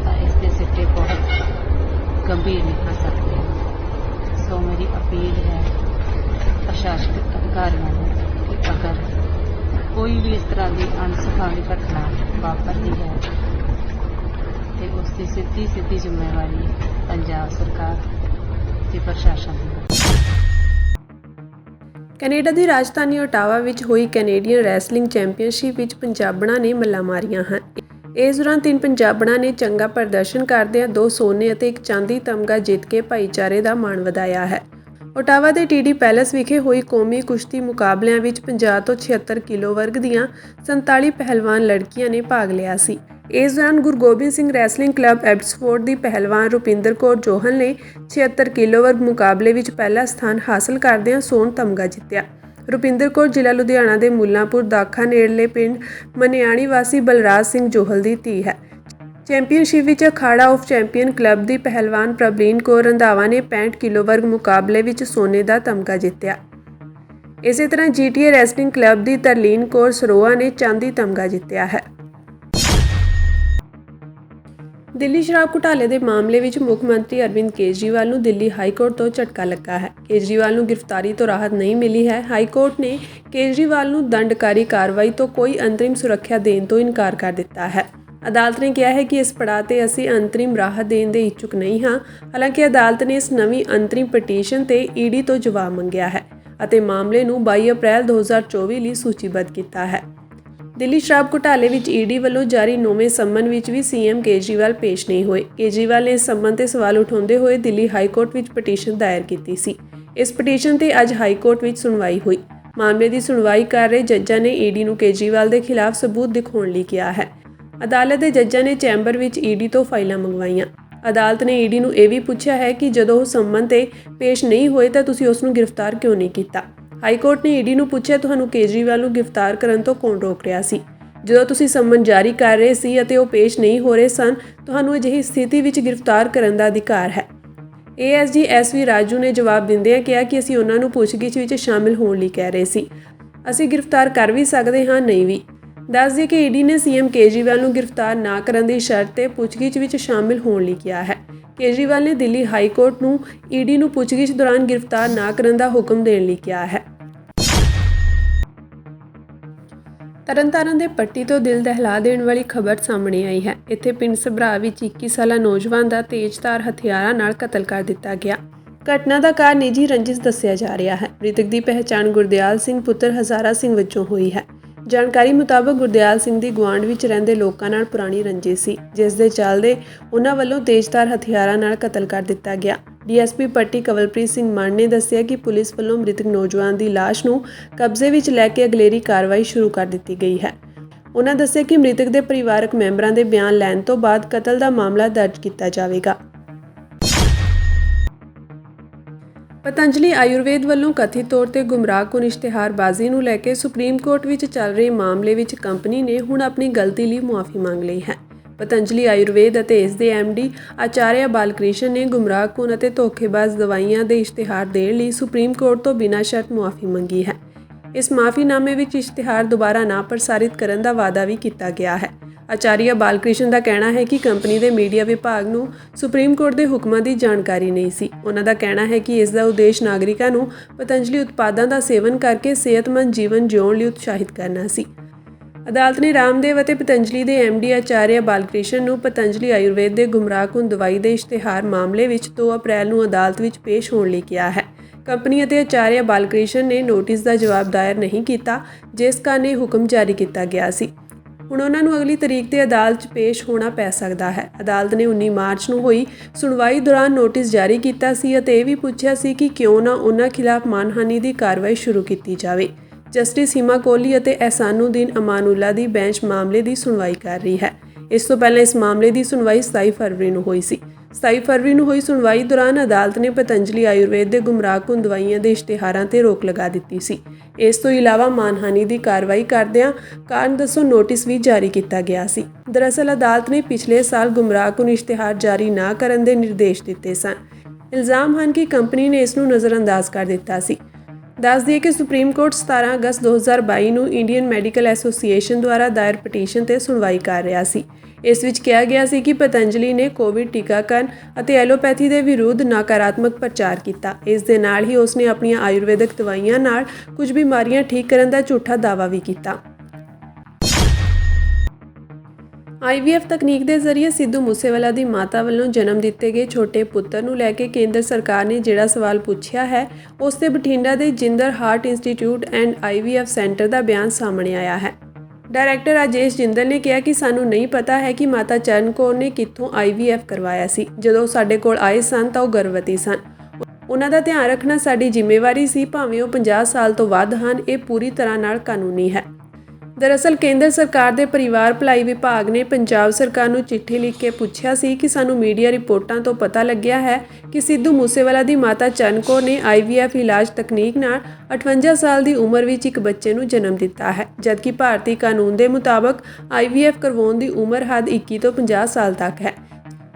ਤਾਂ ਇਸ ਦੇ ਸਿੱਟੇ ਬਹੁਤ ਗੰਭੀਰ ਨਿਕਲ ਸਕਦੇ ਹਨ। ਸੋ ਮੇਰੀ ਅਪੀਲ ਹੈ ਪ੍ਰਸ਼ਾਸਨਿਕ ਅਧਿਕਾਰੀਆਂ ਨੂੰ ਕਿ ਅਗਰ ਕੋਈ ਵੀ ਇਸ ਤਰ੍ਹਾਂ ਦੀ ਅਣਸੁਖਾਵੀ ਘਟਨਾ ਵਾਪਰਦੀ ਹੈ ਤੇ ਉਸ ਦੀ ਸਿੱਧੀ ਜ਼ਿੰਮੇਵਾਰੀ ਪੰਜਾਬ ਸਰਕਾਰ ਤੇ ਪ੍ਰਸ਼ਾਸਨ ਦੀ ਹੈ। ਕੈਨੇਡਾ ਦੀ ਰਾਜਧਾਨੀ ਓਟਾਵਾ ਵਿੱਚ ਹੋਈ ਕੈਨੇਡੀਅਨ ਰੈਸਲਿੰਗ ਚੈਂਪੀਅਨਸ਼ਿਪ ਵਿੱਚ ਪੰਜਾਬਣਾਂ ਨੇ ਮੱਲਾਂ ਮਾਰੀਆਂ ਹਨ। ਇਸ ਦੌਰਾਨ 3 ਪੰਜਾਬਣਾਂ ਨੇ ਚੰਗਾ ਪ੍ਰਦਰਸ਼ਨ ਕਰਦਿਆਂ 2 ਸੋਨੇ ਅਤੇ 1 ਚਾਂਦੀ ਤਮਗਾ ਜਿੱਤ ਕੇ ਭਾਈਚਾਰੇ ਦਾ ਮਾਣ ਵਧਾਇਆ ਹੈ। ਓਟਾਵਾ ਦੇ TD ਪੈਲੇਸ ਵਿਖੇ ਹੋਈ ਕੌਮੀ ਕੁਸ਼ਤੀ ਮੁਕਾਬਲਿਆਂ ਵਿੱਚ 50 ਤੋਂ 76 ਕਿਲੋ ਵਰਗ ਦੀਆਂ 47 ਪਹਿਲਵਾਨ ਲੜਕੀਆਂ ਨੇ ਭਾਗ ਲਿਆ ਸੀ। ਇਸ ਦੌਰਾਨ Guru Gobind Singh wrestling club Abbotsford ਦੀ ਪਹਿਲਵਾਨ ਰੁਪਿੰਦਰ ਕੌਰ ਜੋਹਲ ਨੇ 76 ਕਿਲੋ ਵਰਗ ਮੁਕਾਬਲੇ ਵਿੱਚ ਪਹਿਲਾ ਸਥਾਨ ਹਾਸਲ ਕਰਦਿਆਂ ਸੋਨ ਤਮਗਾ ਜਿੱਤਿਆ। ਰੁਪਿੰਦਰ ਕੌਰ ਜ਼ਿਲ੍ਹਾ ਲੁਧਿਆਣਾ ਦੇ ਮੁੱਲਾਂਪੁਰ ਦਾਖਾ ਨੇੜਲੇ ਪਿੰਡ ਮਨਿਆਣੀ ਵਾਸੀ ਬਲਰਾਜ ਸਿੰਘ ਜੋਹਲ ਦੀ ਧੀ ਹੈ। ਚੈਂਪੀਅਨਸ਼ਿਪ ਵਿੱਚ ਅਖਾੜਾ ਆਫ ਚੈਂਪੀਅਨ ਕਲੱਬ ਦੀ ਪਹਿਲਵਾਨ ਪ੍ਰਬਲੀਨ ਕੌਰ ਰੰਧਾਵਾ ਨੇ 65 ਕਿਲੋ ਵਰਗ ਮੁਕਾਬਲੇ ਵਿੱਚ ਸੋਨੇ ਦਾ ਤਮਗਾ ਜਿੱਤਿਆ। ਇਸੇ ਤਰ੍ਹਾਂ GTA ਰੈਸਲਿੰਗ ਕਲੱਬ ਦੀ ਤਰਲੀਨ ਕੌਰ ਸਰੋਆ ਨੇ ਚਾਂਦੀ ਤਮਗਾ ਜਿੱਤਿਆ ਹੈ। ਦਿੱਲੀ ਸ਼ਰਾਬ ਘੁਟਾਲੇ ਦੇ ਮਾਮਲੇ ਵਿੱਚ ਮੁੱਖ ਮੰਤਰੀ ਅਰਵਿੰਦ ਕੇਜਰੀਵਾਲ ਨੂੰ ਦਿੱਲੀ ਹਾਈ ਕੋਰਟ ਤੋਂ ਝਟਕਾ ਲੱਗਾ ਹੈ। ਕੇਜਰੀਵਾਲ ਨੂੰ ਗ੍ਰਿਫਤਾਰੀ ਤੋਂ ਰਾਹਤ ਨਹੀਂ ਮਿਲੀ ਹੈ। ਹਾਈ ਕੋਰਟ ਨੇ ਕੇਜਰੀਵਾਲ ਨੂੰ ਦੰਡਕਾਰੀ ਕਾਰਵਾਈ ਤੋਂ ਕੋਈ ਅੰਤਰਿਮ ਸੁਰੱਖਿਆ ਦੇਣ ਤੋਂ ਇਨਕਾਰ ਕਰ ਦਿੱਤਾ ਹੈ। ਅਦਾਲਤ ਨੇ ਕਿਹਾ ਹੈ ਕਿ ਇਸ ਪੜਾਅ ਤੇ ਅਸੀਂ ਅੰਤਰਿਮ ਰਾਹਤ ਦੇਣ ਦੇ ਇੱਛੁਕ ਨਹੀਂ ਹਾਂ। ਹਾਲਾਂਕਿ ਅਦਾਲਤ ਨੇ ਇਸ ਨਵੀਂ ਅੰਤਰਿਮ ਪਟੀਸ਼ਨ ਤੇ ED ਤੋਂ ਜਵਾਬ ਮੰਗਿਆ ਹੈ ਅਤੇ ਮਾਮਲੇ ਨੂੰ 22 ਅਪ੍ਰੈਲ 2024 ਲਈ ਸੂਚੀਬੱਧ ਕੀਤਾ ਹੈ। ਦਿੱਲੀ ਸ਼ਰਾਬ ਘੁਟਾਲੇ ਵਿੱਚ ED ਵੱਲੋਂ ਜਾਰੀ 9ਵੇਂ ਸੰਮਨ ਵਿੱਚ ਵੀ CM ਕੇਜਰੀਵਾਲ ਪੇਸ਼ ਨਹੀਂ ਹੋਏ। ਕੇਜਰੀਵਾਲ ਨੇ ਇਸ ਸੰਮਨ ਤੇ ਸਵਾਲ ਉਠਾਉਂਦੇ ਹੋਏ ਦਿੱਲੀ ਹਾਈ ਕੋਰਟ ਵਿੱਚ ਪਟੀਸ਼ਨ ਦਾਇਰ ਕੀਤੀ ਸੀ। ਇਸ ਪਟੀਸ਼ਨ ਤੇ ਅੱਜ ਹਾਈ ਕੋਰਟ ਵਿੱਚ ਸੁਣਵਾਈ ਹੋਈ। ਮਾਮਲੇ ਦੀ ਸੁਣਵਾਈ ਕਰ ਰਹੇ ਜੱਜਾਂ ਨੇ ED ਨੂੰ ਕੇਜਰੀਵਾਲ ਦੇ ਖਿਲਾਫ ਸਬੂਤ ਦਿਖਾਉਣ ਲਈ ਕਿਹਾ ਹੈ। ਅਦਾਲਤ ਦੇ ਜੱਜਾਂ ਨੇ ਚੈਂਬਰ ਵਿੱਚ ED ਤੋਂ ਫਾਈਲਾਂ ਮੰਗਵਾਈਆਂ। ਅਦਾਲਤ ਨੇ ED ਨੂੰ ਇਹ ਵੀ ਪੁੱਛਿਆ ਹੈ ਕਿ ਜਦੋਂ ਉਹ ਸੰਮਨ ਤੇ ਪੇਸ਼ ਨਹੀਂ ਹੋਏ ਤਾਂ ਤੁਸੀਂ ਉਸ ਨੂੰ ਗ੍ਰਿਫਤਾਰ ਕਿਉਂ ਨਹੀਂ ਕੀਤਾ। ਹਾਈ ਕੋਰਟ ਨੇ ED ਨੂੰ ਪੁੱਛਿਆ, ਤੁਹਾਨੂੰ ਕੇਜਰੀਵਾਲ ਨੂੰ ਗ੍ਰਿਫਤਾਰ ਕਰਨ ਤੋਂ ਕੌਣ ਰੋਕ ਰਿਹਾ ਸੀ? ਜਦੋਂ ਤੁਸੀਂ ਸੰਮਨ ਜਾਰੀ ਕਰ ਰਹੇ ਸੀ ਅਤੇ ਉਹ ਪੇਸ਼ ਨਹੀਂ ਹੋ ਰਹੇ ਸਨ, ਤੁਹਾਨੂੰ ਅਜਿਹੀ ਸਥਿਤੀ ਵਿੱਚ ਗ੍ਰਿਫਤਾਰ ਕਰਨ ਦਾ ਅਧਿਕਾਰ ਹੈ। ASG SV ਰਾਜੂ ਨੇ ਜਵਾਬ ਦਿੰਦਿਆਂ ਕਿਹਾ ਕਿ ਅਸੀਂ ਉਹਨਾਂ ਨੂੰ ਪੁੱਛਗਿੱਛ ਵਿੱਚ ਸ਼ਾਮਿਲ ਹੋਣ ਲਈ ਕਹਿ ਰਹੇ ਸੀ। ਅਸੀਂ ਗ੍ਰਿਫਤਾਰ ਕਰ ਵੀ ਸਕਦੇ ਹਾਂ, ਨਹੀਂ ਵੀ। ਦੱਸ ਦਈਏ ਕਿ ED ਨੇ CM ਕੇਜਰੀਵਾਲ ਨੂੰ ਗ੍ਰਿਫਤਾਰ ਨਾ ਕਰਨ ਦੀ ਸ਼ਰਤ ਤੇ ਪੁੱਛਗਿੱਛ ਵਿੱਚ ਸ਼ਾਮਿਲ ਹੋਣ ਲਈ ਕਿਹਾ ਹੈ। ਕੇਜਰੀਵਾਲ ਨੇ ਦਿੱਲੀ ਹਾਈ ਕੋਰਟ ਨੂੰ ED ਨੂੰ ਪੁੱਛਗਿੱਛ ਦੌਰਾਨ ਗ੍ਰਿਫਤਾਰ ਨਾ ਕਰਨ ਦਾ ਹੁਕਮ ਦੇਣ ਲਈ ਕਿਹਾ ਹੈ। ਤਰਨਤਾਰਨ ਦੇ ਪੱਟੀ ਤੋਂ ਦਿਲ ਦਹਿਲਾ ਦੇਣ ਵਾਲੀ ਖਬਰ ਸਾਹਮਣੇ ਆਈ ਹੈ। ਇੱਥੇ ਪਿੰਡ ਸਭਰਾ ਵਿੱਚ 21 ਸਾਲਾ ਨੌਜਵਾਨ ਦਾ ਤੇਜ਼ਧਾਰ ਹਥਿਆਰਾਂ ਨਾਲ ਕਤਲ ਕਰ ਦਿੱਤਾ ਗਿਆ। ਘਟਨਾ ਦਾ ਕਾਰਨ ਨਿੱਜੀ ਰੰਜਿਸ਼ ਦੱਸਿਆ ਜਾ ਰਿਹਾ ਹੈ। ਮ੍ਰਿਤਕ ਦੀ ਪਹਿਚਾਣ ਗੁਰਦਿਆਲ ਸਿੰਘ ਪੁੱਤਰ ਹਜ਼ਾਰਾ ਸਿੰਘ ਵਜੋਂ ਹੋਈ ਹੈ। ਜਾਣਕਾਰੀ ਮੁਤਾਬਕ ਗੁਰਦਿਆਲ ਸਿੰਘ ਦੀ ਗੁਆਂਢ ਵਿੱਚ ਰਹਿੰਦੇ ਲੋਕਾਂ ਨਾਲ ਪੁਰਾਣੀ ਰੰਜਿਸ਼ ਸੀ, ਜਿਸ ਦੇ ਚੱਲਦੇ ਉਹਨਾਂ ਵੱਲੋਂ ਤੇਜ਼ਧਾਰ ਹਥਿਆਰਾਂ ਨਾਲ ਕਤਲ ਕਰ ਦਿੱਤਾ ਗਿਆ। DSP ਪੱਟੀ ਕਵਲਪ੍ਰੀਤ ਸਿੰਘ ਮਾਨ ਨੇ ਦੱਸਿਆ ਕਿ ਪੁਲਿਸ ਵੱਲੋਂ ਮ੍ਰਿਤਕ ਨੌਜਵਾਨ ਦੀ ਲਾਸ਼ ਨੂੰ ਕਬਜ਼ੇ ਵਿੱਚ ਲੈ ਕੇ ਅਗਲੇਰੀ ਕਾਰਵਾਈ ਸ਼ੁਰੂ ਕਰ ਦਿੱਤੀ ਗਈ ਹੈ। ਉਹਨਾਂ ਦੱਸਿਆ ਕਿ ਮ੍ਰਿਤਕ ਦੇ ਪਰਿਵਾਰਕ ਮੈਂਬਰਾਂ ਦੇ ਬਿਆਨ ਲੈਣ ਤੋਂ ਬਾਅਦ ਕਤਲ ਦਾ ਮਾਮਲਾ ਦਰਜ ਕੀਤਾ ਜਾਵੇਗਾ। ਪਤੰਜਲੀ ਆਯੁਰਵੇਦ ਵੱਲੋਂ ਕਥਿਤ ਤੌਰ ਤੇ ਗੁੰਮਰਾਹਕੁਨ ਇਸ਼ਤਿਹਾਰਬਾਜ਼ੀ ਨੂੰ ਲੈ ਕੇ ਸੁਪਰੀਮ ਕੋਰਟ ਵਿੱਚ ਚੱਲ ਰਹੇ ਮਾਮਲੇ ਵਿੱਚ ਕੰਪਨੀ ਨੇ ਹੁਣ ਆਪਣੀ ਗਲਤੀ ਲਈ ਮੁਆਫੀ ਮੰਗ ਲਈ ਹੈ। ਪਤੰਜਲੀ ਆਯੁਰਵੇਦ ਅਤੇ ਇਸ ਦੇ MD ਆਚਾਰਿਆ ਬਾਲਕ੍ਰਿਸ਼ਨ ਨੇ ਗੁੰਮਰਾਹਕੁਨ ਅਤੇ ਧੋਖੇਬਾਜ਼ ਦਵਾਈਆਂ ਦੇ ਇਸ਼ਤਿਹਾਰ ਦੇਣ ਲਈ ਸੁਪਰੀਮ ਕੋਰਟ ਤੋਂ ਬਿਨਾਂ ਸ਼ਰਤ ਮੁਆਫੀ ਮੰਗੀ ਹੈ। ਇਸ ਮਾਫੀਨਾਮੇ ਵਿੱਚ ਇਸ਼ਤਿਹਾਰ ਦੁਬਾਰਾ ਨਾ ਪ੍ਰਸਾਰਿਤ ਕਰਨ ਦਾ ਵਾਅਦਾ ਵੀ ਕੀਤਾ ਗਿਆ ਹੈ। ਆਚਾਰੀਆ ਬਾਲਕ੍ਰਿਸ਼ਨ ਦਾ ਕਹਿਣਾ ਹੈ ਕਿ ਕੰਪਨੀ ਦੇ ਮੀਡੀਆ ਵਿਭਾਗ ਨੂੰ ਸੁਪਰੀਮ ਕੋਰਟ ਦੇ ਹੁਕਮਾਂ ਦੀ ਜਾਣਕਾਰੀ ਨਹੀਂ ਸੀ। ਉਹਨਾਂ ਦਾ ਕਹਿਣਾ ਹੈ ਕਿ ਇਸ ਦਾ ਉਦੇਸ਼ ਨਾਗਰਿਕਾਂ ਨੂੰ ਪਤੰਜਲੀ ਉਤਪਾਦਾਂ ਦਾ ਸੇਵਨ ਕਰਕੇ ਸਿਹਤਮੰਦ ਜੀਵਨ ਜਿਉਣ ਲਈ ਉਤਸ਼ਾਹਿਤ ਕਰਨਾ ਸੀ। ਅਦਾਲਤ ਨੇ ਰਾਮਦੇਵ ਅਤੇ ਪਤੰਜਲੀ ਦੇ MD ਆਚਾਰਿਆ ਬਾਲਕ੍ਰਿਸ਼ਨ ਨੂੰ ਪਤੰਜਲੀ ਆਯੁਰਵੇਦ ਦੇ ਗੁੰਮਰਾਹਕੁਨ ਦਵਾਈ ਦੇ ਇਸ਼ਤਿਹਾਰ ਮਾਮਲੇ ਵਿੱਚ 2 ਅਪ੍ਰੈਲ ਨੂੰ ਅਦਾਲਤ ਵਿੱਚ ਪੇਸ਼ ਹੋਣ ਲਈ ਕਿਹਾ ਹੈ। ਕੰਪਨੀ ਅਤੇ ਆਚਾਰਿਆ ਬਾਲਕ੍ਰਿਸ਼ਨ ਨੇ ਨੋਟਿਸ ਦਾ ਜਵਾਬ ਦਾਇਰ ਨਹੀਂ ਕੀਤਾ, ਜਿਸ ਕਾਰਨ ਇਹ ਹੁਕਮ ਜਾਰੀ ਕੀਤਾ ਗਿਆ ਸੀ। ਹੁਣ ਉਹਨਾਂ ਨੂੰ ਅਗਲੀ ਤਰੀਕ ਤੇ ਅਦਾਲਤ 'ਚ ਪੇਸ਼ ਹੋਣਾ ਪੈ ਸਕਦਾ ਹੈ। ਅਦਾਲਤ ਨੇ 19 ਮਾਰਚ ਨੂੰ ਹੋਈ ਸੁਣਵਾਈ ਦੌਰਾਨ ਨੋਟਿਸ ਜਾਰੀ ਕੀਤਾ ਸੀ ਅਤੇ ਇਹ ਵੀ ਪੁੱਛਿਆ ਸੀ ਕਿ ਕਿਉਂ ਨਾ ਉਹਨਾਂ ਖਿਲਾਫ ਮਾਨਹਾਨੀ ਦੀ ਕਾਰਵਾਈ ਸ਼ੁਰੂ ਕੀਤੀ ਜਾਵੇ। ਜਸਟਿਸ ਹੀਮਾ ਕੋਹਲੀ ਅਤੇ ਅਹਿਸਾਨੁਦੀਨ ਅਮਾਨੁੱਲਾ ਦੀ ਬੈਂਚ ਮਾਮਲੇ ਦੀ ਸੁਣਵਾਈ ਕਰ ਰਹੀ ਹੈ। ਇਸ ਤੋਂ ਪਹਿਲਾਂ ਇਸ ਮਾਮਲੇ ਦੀ ਸੁਣਵਾਈ 27 ਫਰਵਰੀ ਨੂੰ ਹੋਈ ਸੀ। 27 ਫਰਵਰੀ ਨੂੰ ਹੋਈ ਸੁਣਵਾਈ ਦੌਰਾਨ ਅਦਾਲਤ ਨੇ ਪਤੰਜਲੀ ਆਯੁਰਵੇਦ ਦੇ ਗੁੰਮਰਾਹਕੁਨ ਦਵਾਈਆਂ ਦੇ ਇਸ਼ਤਿਹਾਰਾਂ ਤੇ ਰੋਕ ਲਗਾ ਦਿੱਤੀ ਸੀ। ਇਸ ਤੋਂ ਇਲਾਵਾ ਮਾਨਹਾਨੀ ਦੀ ਕਾਰਵਾਈ ਕਰਦਿਆਂ ਕਾਰਨ ਦੱਸੋ ਨੋਟਿਸ ਵੀ ਜਾਰੀ ਕੀਤਾ ਗਿਆ ਸੀ। ਦਰਅਸਲ ਅਦਾਲਤ ਨੇ ਪਿਛਲੇ ਸਾਲ ਗੁੰਮਰਾਹਕੁਨ ਇਸ਼ਤਿਹਾਰ ਜਾਰੀ ਨਾ ਕਰਨ ਦੇ ਨਿਰਦੇਸ਼ ਦਿੱਤੇ ਸਨ। ਇਲਜ਼ਾਮ ਹਨ ਕਿ ਕੰਪਨੀ ਨੇ ਇਸ ਨੂੰ ਨਜ਼ਰਅੰਦਾਜ਼ ਕਰ ਦਿੱਤਾ ਸੀ। ਦੱਸ ਦਈਏ ਕਿ ਸੁਪਰੀਮ ਕੋਰਟ 17 ਅਗਸਤ 2022 ਨੂੰ ਇੰਡੀਅਨ ਮੈਡੀਕਲ ਐਸੋਸੀਏਸ਼ਨ ਦੁਆਰਾ ਦਾਇਰ ਪਟੀਸ਼ਨ ਤੇ ਸੁਣਵਾਈ ਕਰ ਰਿਹਾ ਸੀ। ਇਸ ਵਿੱਚ ਕਿਹਾ ਗਿਆ ਸੀ ਕਿ ਪਤੰਜਲੀ ਨੇ ਕੋਵਿਡ ਟੀਕਾਕਰਨ ਅਤੇ ਐਲੋਪੈਥੀ ਦੇ ਵਿਰੁੱਧ ਨਕਾਰਾਤਮਕ ਪ੍ਰਚਾਰ ਕੀਤਾ। ਇਸ ਦੇ ਨਾਲ ਹੀ ਉਸਨੇ ਆਪਣੀਆਂ ਆਯੁਰਵੈਦਿਕ ਦਵਾਈਆਂ ਨਾਲ ਕੁਝ ਬਿਮਾਰੀਆਂ ਠੀਕ ਕਰਨ ਦਾ ਝੂਠਾ ਦਾਅਵਾ ਵੀ ਕੀਤਾ। IVF ਤਕਨੀਕ ਦੇ ਜ਼ਰੀਏ ਸਿੱਧੂ ਮੂਸੇਵਾਲਾ ਦੀ ਮਾਤਾ ਵੱਲੋਂ ਜਨਮ ਦਿੱਤੇ ਗਏ ਛੋਟੇ ਪੁੱਤਰ ਨੂੰ ਲੈ ਕੇ ਕੇਂਦਰ ਸਰਕਾਰ ਨੇ ਜਿਹੜਾ ਸਵਾਲ ਪੁੱਛਿਆ ਹੈ ਉਸ ਤੇ ਬਠਿੰਡਾ ਦੇ Jinder heart institute and IVF centre ਦਾ ਬਿਆਨ ਸਾਹਮਣੇ ਆਇਆ ਹੈ। ਡਾਇਰੈਕਟਰ ਰਾਜੇਸ਼ ਜਿੰਦਲ ਨੇ ਕਿਹਾ ਕਿ ਸਾਨੂੰ ਨਹੀਂ ਪਤਾ ਹੈ ਕਿ ਮਾਤਾ ਚਰਨ ਕੌਰ ਨੇ ਕਿੱਥੋਂ IVF ਕਰਵਾਇਆ ਸੀ। ਜਦੋਂ ਸਾਡੇ ਕੋਲ ਆਏ ਸਨ ਤਾਂ ਉਹ ਗਰਭਵਤੀ ਸਨ। ਉਹਨਾਂ ਦਾ ਧਿਆਨ ਰੱਖਣਾ ਸਾਡੀ ਜ਼ਿੰਮੇਵਾਰੀ ਸੀ, ਭਾਵੇਂ ਉਹ 50 ਸਾਲ ਤੋਂ ਵੱਧ ਹਨ। ਇਹ ਪੂਰੀ ਤਰ੍ਹਾਂ ਨਾਲ ਕਾਨੂੰਨੀ ਹੈ। ਦਰਅਸਲ ਕੇਂਦਰ ਸਰਕਾਰ ਦੇ ਪਰਿਵਾਰ ਭਲਾਈ ਵਿਭਾਗ ਨੇ ਪੰਜਾਬ ਸਰਕਾਰ ਨੂੰ ਚਿੱਠੀ ਲਿਖ ਕੇ ਪੁੱਛਿਆ ਸੀ ਕਿ ਸਾਨੂੰ ਮੀਡੀਆ ਰਿਪੋਰਟਾਂ ਤੋਂ ਪਤਾ ਲੱਗਿਆ ਹੈ ਕਿ ਸਿੱਧੂ ਮੂਸੇਵਾਲਾ ਦੀ ਮਾਤਾ ਚਰਨ ਕੌਰ ਨੇ IVF ਇਲਾਜ ਤਕਨੀਕ ਨਾਲ 58 ਸਾਲ ਦੀ ਉਮਰ ਵਿੱਚ ਇੱਕ ਬੱਚੇ ਨੂੰ ਜਨਮ ਦਿੱਤਾ ਹੈ, ਜਦਕਿ ਭਾਰਤੀ ਕਾਨੂੰਨ ਦੇ ਮੁਤਾਬਕ IVF ਕਰਵਾਉਣ ਦੀ ਉਮਰ ਹੱਦ 21 ਤੋਂ 50 ਸਾਲ ਤੱਕ ਹੈ,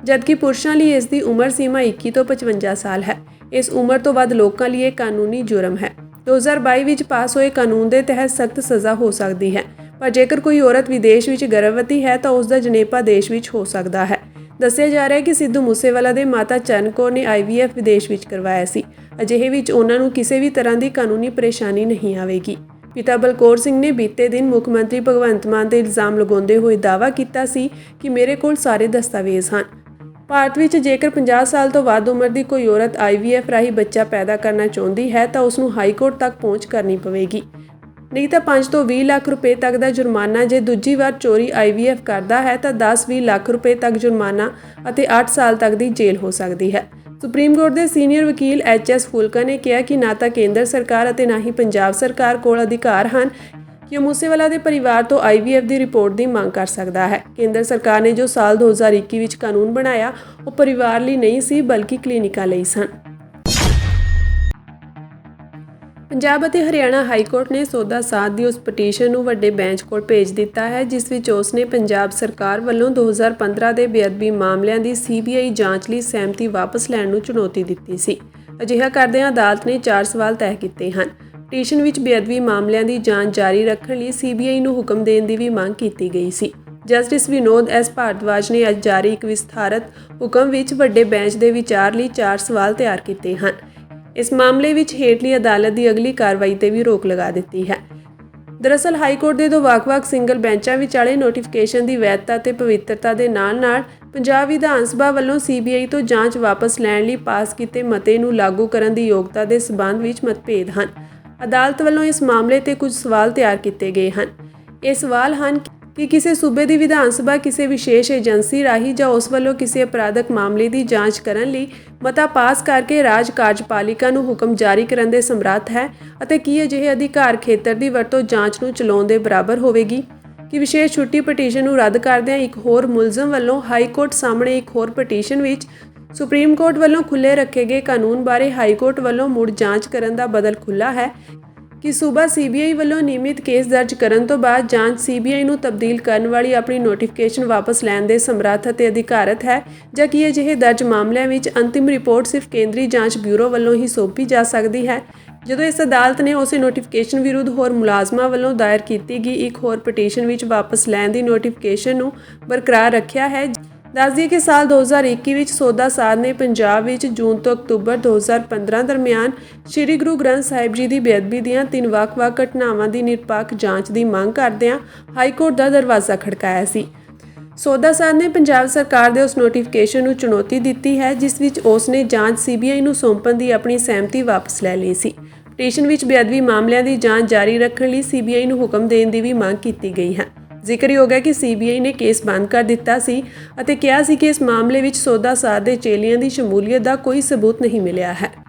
ਜਦਕਿ ਪੁਰਸ਼ਾਂ ਲਈ ਇਸ ਦੀ ਉਮਰ ਸੀਮਾ 21 ਤੋਂ 55 ਸਾਲ ਹੈ। ਇਸ ਉਮਰ ਤੋਂ ਵੱਧ ਲੋਕਾਂ ਲਈ ਇਹ ਕਾਨੂੰਨੀ ਜੁਰਮ ਹੈ। 2022 ਵਿੱਚ ਪਾਸ ਹੋਏ ਕਾਨੂੰਨ ਦੇ ਤਹਿਤ ਸਖਤ ਸਜ਼ਾ ਹੋ ਸਕਦੀ ਹੈ, ਪਰ ਜੇਕਰ ਕੋਈ ਔਰਤ ਵਿਦੇਸ਼ ਵਿੱਚ ਗਰਭਵਤੀ ਹੈ ਤਾਂ ਉਸ ਦਾ ਜਣੇਪਾ ਦੇਸ਼ ਵਿੱਚ ਹੋ ਸਕਦਾ ਹੈ। ਦੱਸਿਆ ਜਾ ਰਿਹਾ ਹੈ ਕਿ ਸਿੱਧੂ ਮੂਸੇਵਾਲਾ ਦੇ ਮਾਤਾ ਚਰਨ ਕੌਰ ਨੇ IVF ਵਿਦੇਸ਼ ਵਿੱਚ ਕਰਵਾਇਆ ਸੀ। ਅਜਿਹੇ ਵਿੱਚ ਉਹਨਾਂ ਨੂੰ ਕਿਸੇ ਵੀ ਤਰ੍ਹਾਂ ਦੀ ਕਾਨੂੰਨੀ ਪਰੇਸ਼ਾਨੀ ਨਹੀਂ ਆਵੇਗੀ। ਪਿਤਾ ਬਲਕੌਰ ਸਿੰਘ ਨੇ ਬੀਤੇ ਦਿਨ ਮੁੱਖ ਮੰਤਰੀ ਭਗਵੰਤ ਮਾਨ ਤੇ ਇਲਜ਼ਾਮ ਲਗਾਉਂਦੇ ਹੋਏ ਦਾਅਵਾ ਕੀਤਾ ਸੀ ਕਿ ਮੇਰੇ ਕੋਲ ਸਾਰੇ ਦਸਤਾਵੇਜ਼ ਹਨ। ਭਾਰਤ ਵਿੱਚ ਜੇਕਰ 50 ਸਾਲ ਤੋਂ ਵੱਧ ਉਮਰ ਦੀ ਕੋਈ ਔਰਤ IVF ਰਾਹੀਂ ਬੱਚਾ ਪੈਦਾ ਕਰਨਾ ਚਾਹੁੰਦੀ ਹੈ ਤਾਂ ਉਸ ਨੂੰ ਹਾਈ ਕੋਰਟ ਤੱਕ ਪਹੁੰਚ ਕਰਨੀ ਪਵੇਗੀ, ਨਹੀਂ ਤਾਂ 5 ਤੋਂ 20 ਲੱਖ ਰੁਪਏ ਤੱਕ ਦਾ ਜੁਰਮਾਨਾ। ਜੇ ਦੂਜੀ ਵਾਰ ਚੋਰੀ IVF ਕਰਦਾ ਹੈ ਤਾਂ 10-20 ਲੱਖ ਰੁਪਏ ਤੱਕ ਜੁਰਮਾਨਾ ਅਤੇ 8 ਸਾਲ ਤੱਕ ਦੀ ਜੇਲ੍ਹ ਹੋ ਸਕਦੀ ਹੈ। ਸੁਪਰੀਮ ਕੋਰਟ ਦੇ ਸੀਨੀਅਰ ਵਕੀਲ HS ਫੁਲਕਾ ਨੇ ਕਿਹਾ ਕਿ ਨਾ ਤਾਂ ਕੇਂਦਰ ਸਰਕਾਰ ਅਤੇ ਨਾ ਹੀ ਪੰਜਾਬ ਸਰਕਾਰ ਕੋਲ ਅਧਿਕਾਰ ਹਨ ਕਿ ਉਹ ਮੂਸੇਵਾਲਾ ਦੇ ਪਰਿਵਾਰ ਤੋਂ IVF ਦੀ ਰਿਪੋਰਟ ਦੀ ਮੰਗ ਕਰ ਸਕਦਾ ਹੈ। ਕੇਂਦਰ ਸਰਕਾਰ ਨੇ ਜੋ ਸਾਲ 2021 ਵਿੱਚ ਕਾਨੂੰਨ ਬਣਾਇਆ ਉਹ ਪਰਿਵਾਰ ਲਈ ਨਹੀਂ ਸੀ ਬਲਕਿ ਕਲੀਨਿਕਾਂ ਲਈ ਸਨ। ਪੰਜਾਬ ਅਤੇ ਹਰਿਆਣਾ ਹਾਈ ਕੋਰਟ ਨੇ ਸੌਦਾ ਸਾਧ ਦੀ ਉਸ ਪਟੀਸ਼ਨ ਨੂੰ ਵੱਡੇ ਬੈਂਚ ਕੋਲ ਭੇਜ ਦਿੱਤਾ ਹੈ ਜਿਸ ਵਿੱਚ ਉਸ ਨੇ ਪੰਜਾਬ ਸਰਕਾਰ ਵੱਲੋਂ 2015 ਦੇ ਬੇਅਦਬੀ ਮਾਮਲਿਆਂ ਦੀ CBI ਜਾਂਚ ਲਈ ਸਹਿਮਤੀ ਵਾਪਸ ਲੈਣ ਨੂੰ ਚੁਣੌਤੀ ਦਿੱਤੀ ਸੀ। ਅਜਿਹਾ ਕਰਦਿਆਂ ਅਦਾਲਤ ਨੇ 4 ਸਵਾਲ ਤੈਅ ਕੀਤੇ ਹਨ। ਪਟੀਸ਼ਨ ਵਿੱਚ ਬੇਅਦਬੀ ਮਾਮਲਿਆਂ ਦੀ ਜਾਂਚ ਜਾਰੀ ਰੱਖਣ ਲਈ CBI ਨੂੰ ਹੁਕਮ ਦੇਣ ਦੀ ਵੀ ਮੰਗ ਕੀਤੀ ਗਈ ਸੀ। ਜਸਟਿਸ ਵਿਨੋਦ S ਭਾਰਦਵਾਜ ਨੇ ਅੱਜ ਜਾਰੀ ਇੱਕ ਵਿਸਥਾਰਤ ਹੁਕਮ ਵਿੱਚ ਵੱਡੇ ਬੈਂਚ ਦੇ ਵਿਚਾਰ ਲਈ 4 ਸਵਾਲ ਤਿਆਰ ਕੀਤੇ ਹਨ। ਇਸ ਮਾਮਲੇ ਵਿੱਚ ਹੇਠਲੀ ਅਦਾਲਤ ਦੀ ਅਗਲੀ ਕਾਰਵਾਈ ਤੇ ਵੀ ਰੋਕ ਲਗਾ ਦਿੱਤੀ ਹੈ। ਦਰਅਸਲ ਹਾਈ ਕੋਰਟ ਦੇ 2 ਵੱਖ-ਵੱਖ ਸਿੰਗਲ ਬੈਂਚਾਂ ਵਿਚਾਲੇ ਨੋਟੀਫਿਕੇਸ਼ਨ ਦੀ ਵੈਧਤਾ ਤੇ ਪਵਿੱਤਰਤਾ ਦੇ ਨਾਲ-ਨਾਲ ਪੰਜਾਬ ਵਿਧਾਨ ਸਭਾ ਵੱਲੋਂ CBI ਤੋਂ ਜਾਂਚ ਵਾਪਸ ਲੈਣ ਲਈ ਪਾਸ ਕੀਤੇ ਮਤੇ ਨੂੰ ਲਾਗੂ ਕਰਨ ਦੀ ਯੋਗਤਾ ਦੇ ਸਬੰਧ ਵਿੱਚ ਮਤਭੇਦ ਹਨ। ਅਦਾਲਤ ਵੱਲੋਂ ਇਸ ਮਾਮਲੇ ਤੇ ਕੁਝ ਸਵਾਲ ਤਿਆਰ ਕੀਤੇ ਗਏ ਹਨ। ਇਹ ਸਵਾਲ ਹਨ ਕਿ ਕਿਸੇ ਸੂਬੇ ਦੀ ਵਿਧਾਨ ਸਭਾ ਕਿਸੇ ਵਿਸ਼ੇਸ਼ ਏਜੰਸੀ ਰਾਹੀਂ ਜਾਂ ਉਸ ਵੱਲੋਂ ਕਿਸੇ ਅਪਰਾਧਕ ਮਾਮਲੇ ਦੀ ਜਾਂਚ ਕਰਨ ਲਈ ਮਤਾ ਪਾਸ ਕਰਕੇ ਰਾਜ ਕਾਰਜਪਾਲਿਕਾ ਨੂੰ ਹੁਕਮ ਜਾਰੀ ਕਰਨ ਦੇ ਸਮਰੱਥ ਹੈ ਅਤੇ ਕੀ ਅਜਿਹੇ ਅਧਿਕਾਰ ਖੇਤਰ ਦੀ ਵਰਤੋਂ ਜਾਂਚ ਨੂੰ ਚਲਾਉਣ ਦੇ ਬਰਾਬਰ ਹੋਵੇਗੀ ਕਿ ਵਿਸ਼ੇਸ਼ ਛੁੱਟੀ ਪਟੀਸ਼ਨ ਨੂੰ ਰੱਦ ਕਰਦਿਆਂ ਇੱਕ ਹੋਰ ਮੁਲਜ਼ਮ ਵੱਲੋਂ ਹਾਈ ਕੋਰਟ ਸਾਹਮਣੇ ਇੱਕ ਹੋਰ ਪਟੀਸ਼ਨ ਵਿੱਚ ਸੁਪਰੀਮ ਕੋਰਟ ਵੱਲੋਂ ਖੁੱਲ੍ਹੇ ਰੱਖੇ ਗਏ ਕਾਨੂੰਨ ਬਾਰੇ ਹਾਈ ਕੋਰਟ ਵੱਲੋਂ ਮੁੜ ਜਾਂਚ ਕਰਨ ਦਾ ਬਦਲ ਖੁੱਲ੍ਹਾ ਹੈ ਕਿ ਸੂਬਾ CBI ਵੱਲੋਂ ਨਿਯਮਿਤ ਕੇਸ ਦਰਜ ਕਰਨ ਤੋਂ ਬਾਅਦ ਜਾਂਚ CBI ਨੂੰ ਤਬਦੀਲ ਕਰਨ ਵਾਲੀ ਆਪਣੀ ਨੋਟੀਫਿਕੇਸ਼ਨ ਵਾਪਸ ਲੈਣ ਦੇ ਸਮਰੱਥ ਅਤੇ ਅਧਿਕਾਰਤ ਹੈ ਜਾਂ ਕਿ ਅਜਿਹੇ ਦਰਜ ਮਾਮਲਿਆਂ ਵਿੱਚ ਅੰਤਿਮ ਰਿਪੋਰਟ ਸਿਰਫ ਕੇਂਦਰੀ ਜਾਂਚ ਬਿਊਰੋ ਵੱਲੋਂ ਹੀ ਸੌਂਪੀ ਜਾ ਸਕਦੀ ਹੈ। ਜਦੋਂ ਇਸ ਅਦਾਲਤ ਨੇ ਉਸੇ ਨੋਟੀਫਿਕੇਸ਼ਨ ਵਿਰੁੱਧ ਹੋਰ ਮੁਲਾਜ਼ਮਾਂ ਵੱਲੋਂ ਦਾਇਰ ਕੀਤੀ ਗਈ ਇੱਕ ਹੋਰ ਪਟੀਸ਼ਨ ਵਿੱਚ ਵਾਪਸ ਲੈਣ ਦੀ ਨੋਟੀਫਿਕੇਸ਼ਨ ਨੂੰ ਬਰਕਰਾਰ ਰੱਖਿਆ ਹੈ। ਦੱਸ ਦਈਏ ਕਿ ਸਾਲ 2021 ਵਿੱਚ ਸੌਦਾ ਸਾਧ ਨੇ ਪੰਜਾਬ ਵਿੱਚ ਜੂਨ ਤੋਂ ਅਕਤੂਬਰ 2015 ਦਰਮਿਆਨ ਸ੍ਰੀ ਗੁਰੂ ਗ੍ਰੰਥ ਸਾਹਿਬ ਜੀ ਦੀ ਬੇਅਦਬੀ ਦੀਆਂ 3 ਵੱਖ-ਵੱਖ ਘਟਨਾਵਾਂ ਦੀ ਨਿਰਪੱਖ ਜਾਂਚ ਦੀ ਮੰਗ ਕਰਦਿਆਂ ਹਾਈ ਕੋਰਟ ਦਾ ਦਰਵਾਜ਼ਾ ਖੜਕਾਇਆ ਸੀ। ਸੌਦਾ ਸਾਧ ਨੇ ਪੰਜਾਬ ਸਰਕਾਰ ਦੇ ਉਸ ਨੋਟੀਫਿਕੇਸ਼ਨ ਨੂੰ ਚੁਣੌਤੀ ਦਿੱਤੀ ਹੈ ਜਿਸ ਵਿੱਚ ਉਸ ਨੇ ਜਾਂਚ CBI ਨੂੰ ਸੌਂਪਣ ਦੀ ਆਪਣੀ ਸਹਿਮਤੀ ਵਾਪਸ ਲੈ ਲਈ ਸੀ। ਪਟੀਸ਼ਨ ਵਿੱਚ ਬੇਅਦਬੀ ਮਾਮਲਿਆਂ ਦੀ ਜਾਂਚ ਜਾਰੀ ਰੱਖਣ ਲਈ CBI ਨੂੰ ਹੁਕਮ ਦੇਣ ਦੀ ਵੀ ਮੰਗ ਕੀਤੀ ਗਈ ਹੈ। ਜ਼ਿਕਰਯੋਗ ਹੈ ਕਿ ਸੀਬੀਆਈ ਨੇ ਕੇਸ ਬੰਦ ਕਰ ਦਿੱਤਾ ਸੀ ਅਤੇ ਕਿਹਾ ਸੀ ਕਿ ਇਸ ਮਾਮਲੇ ਵਿੱਚ ਸੌਦਾ ਸਾਧ ਦੇ ਚੇਲਿਆਂ ਦੀ ਸ਼ਮੂਲੀਅਤ ਦਾ ਕੋਈ ਸਬੂਤ ਨਹੀਂ ਮਿਲਿਆ ਹੈ।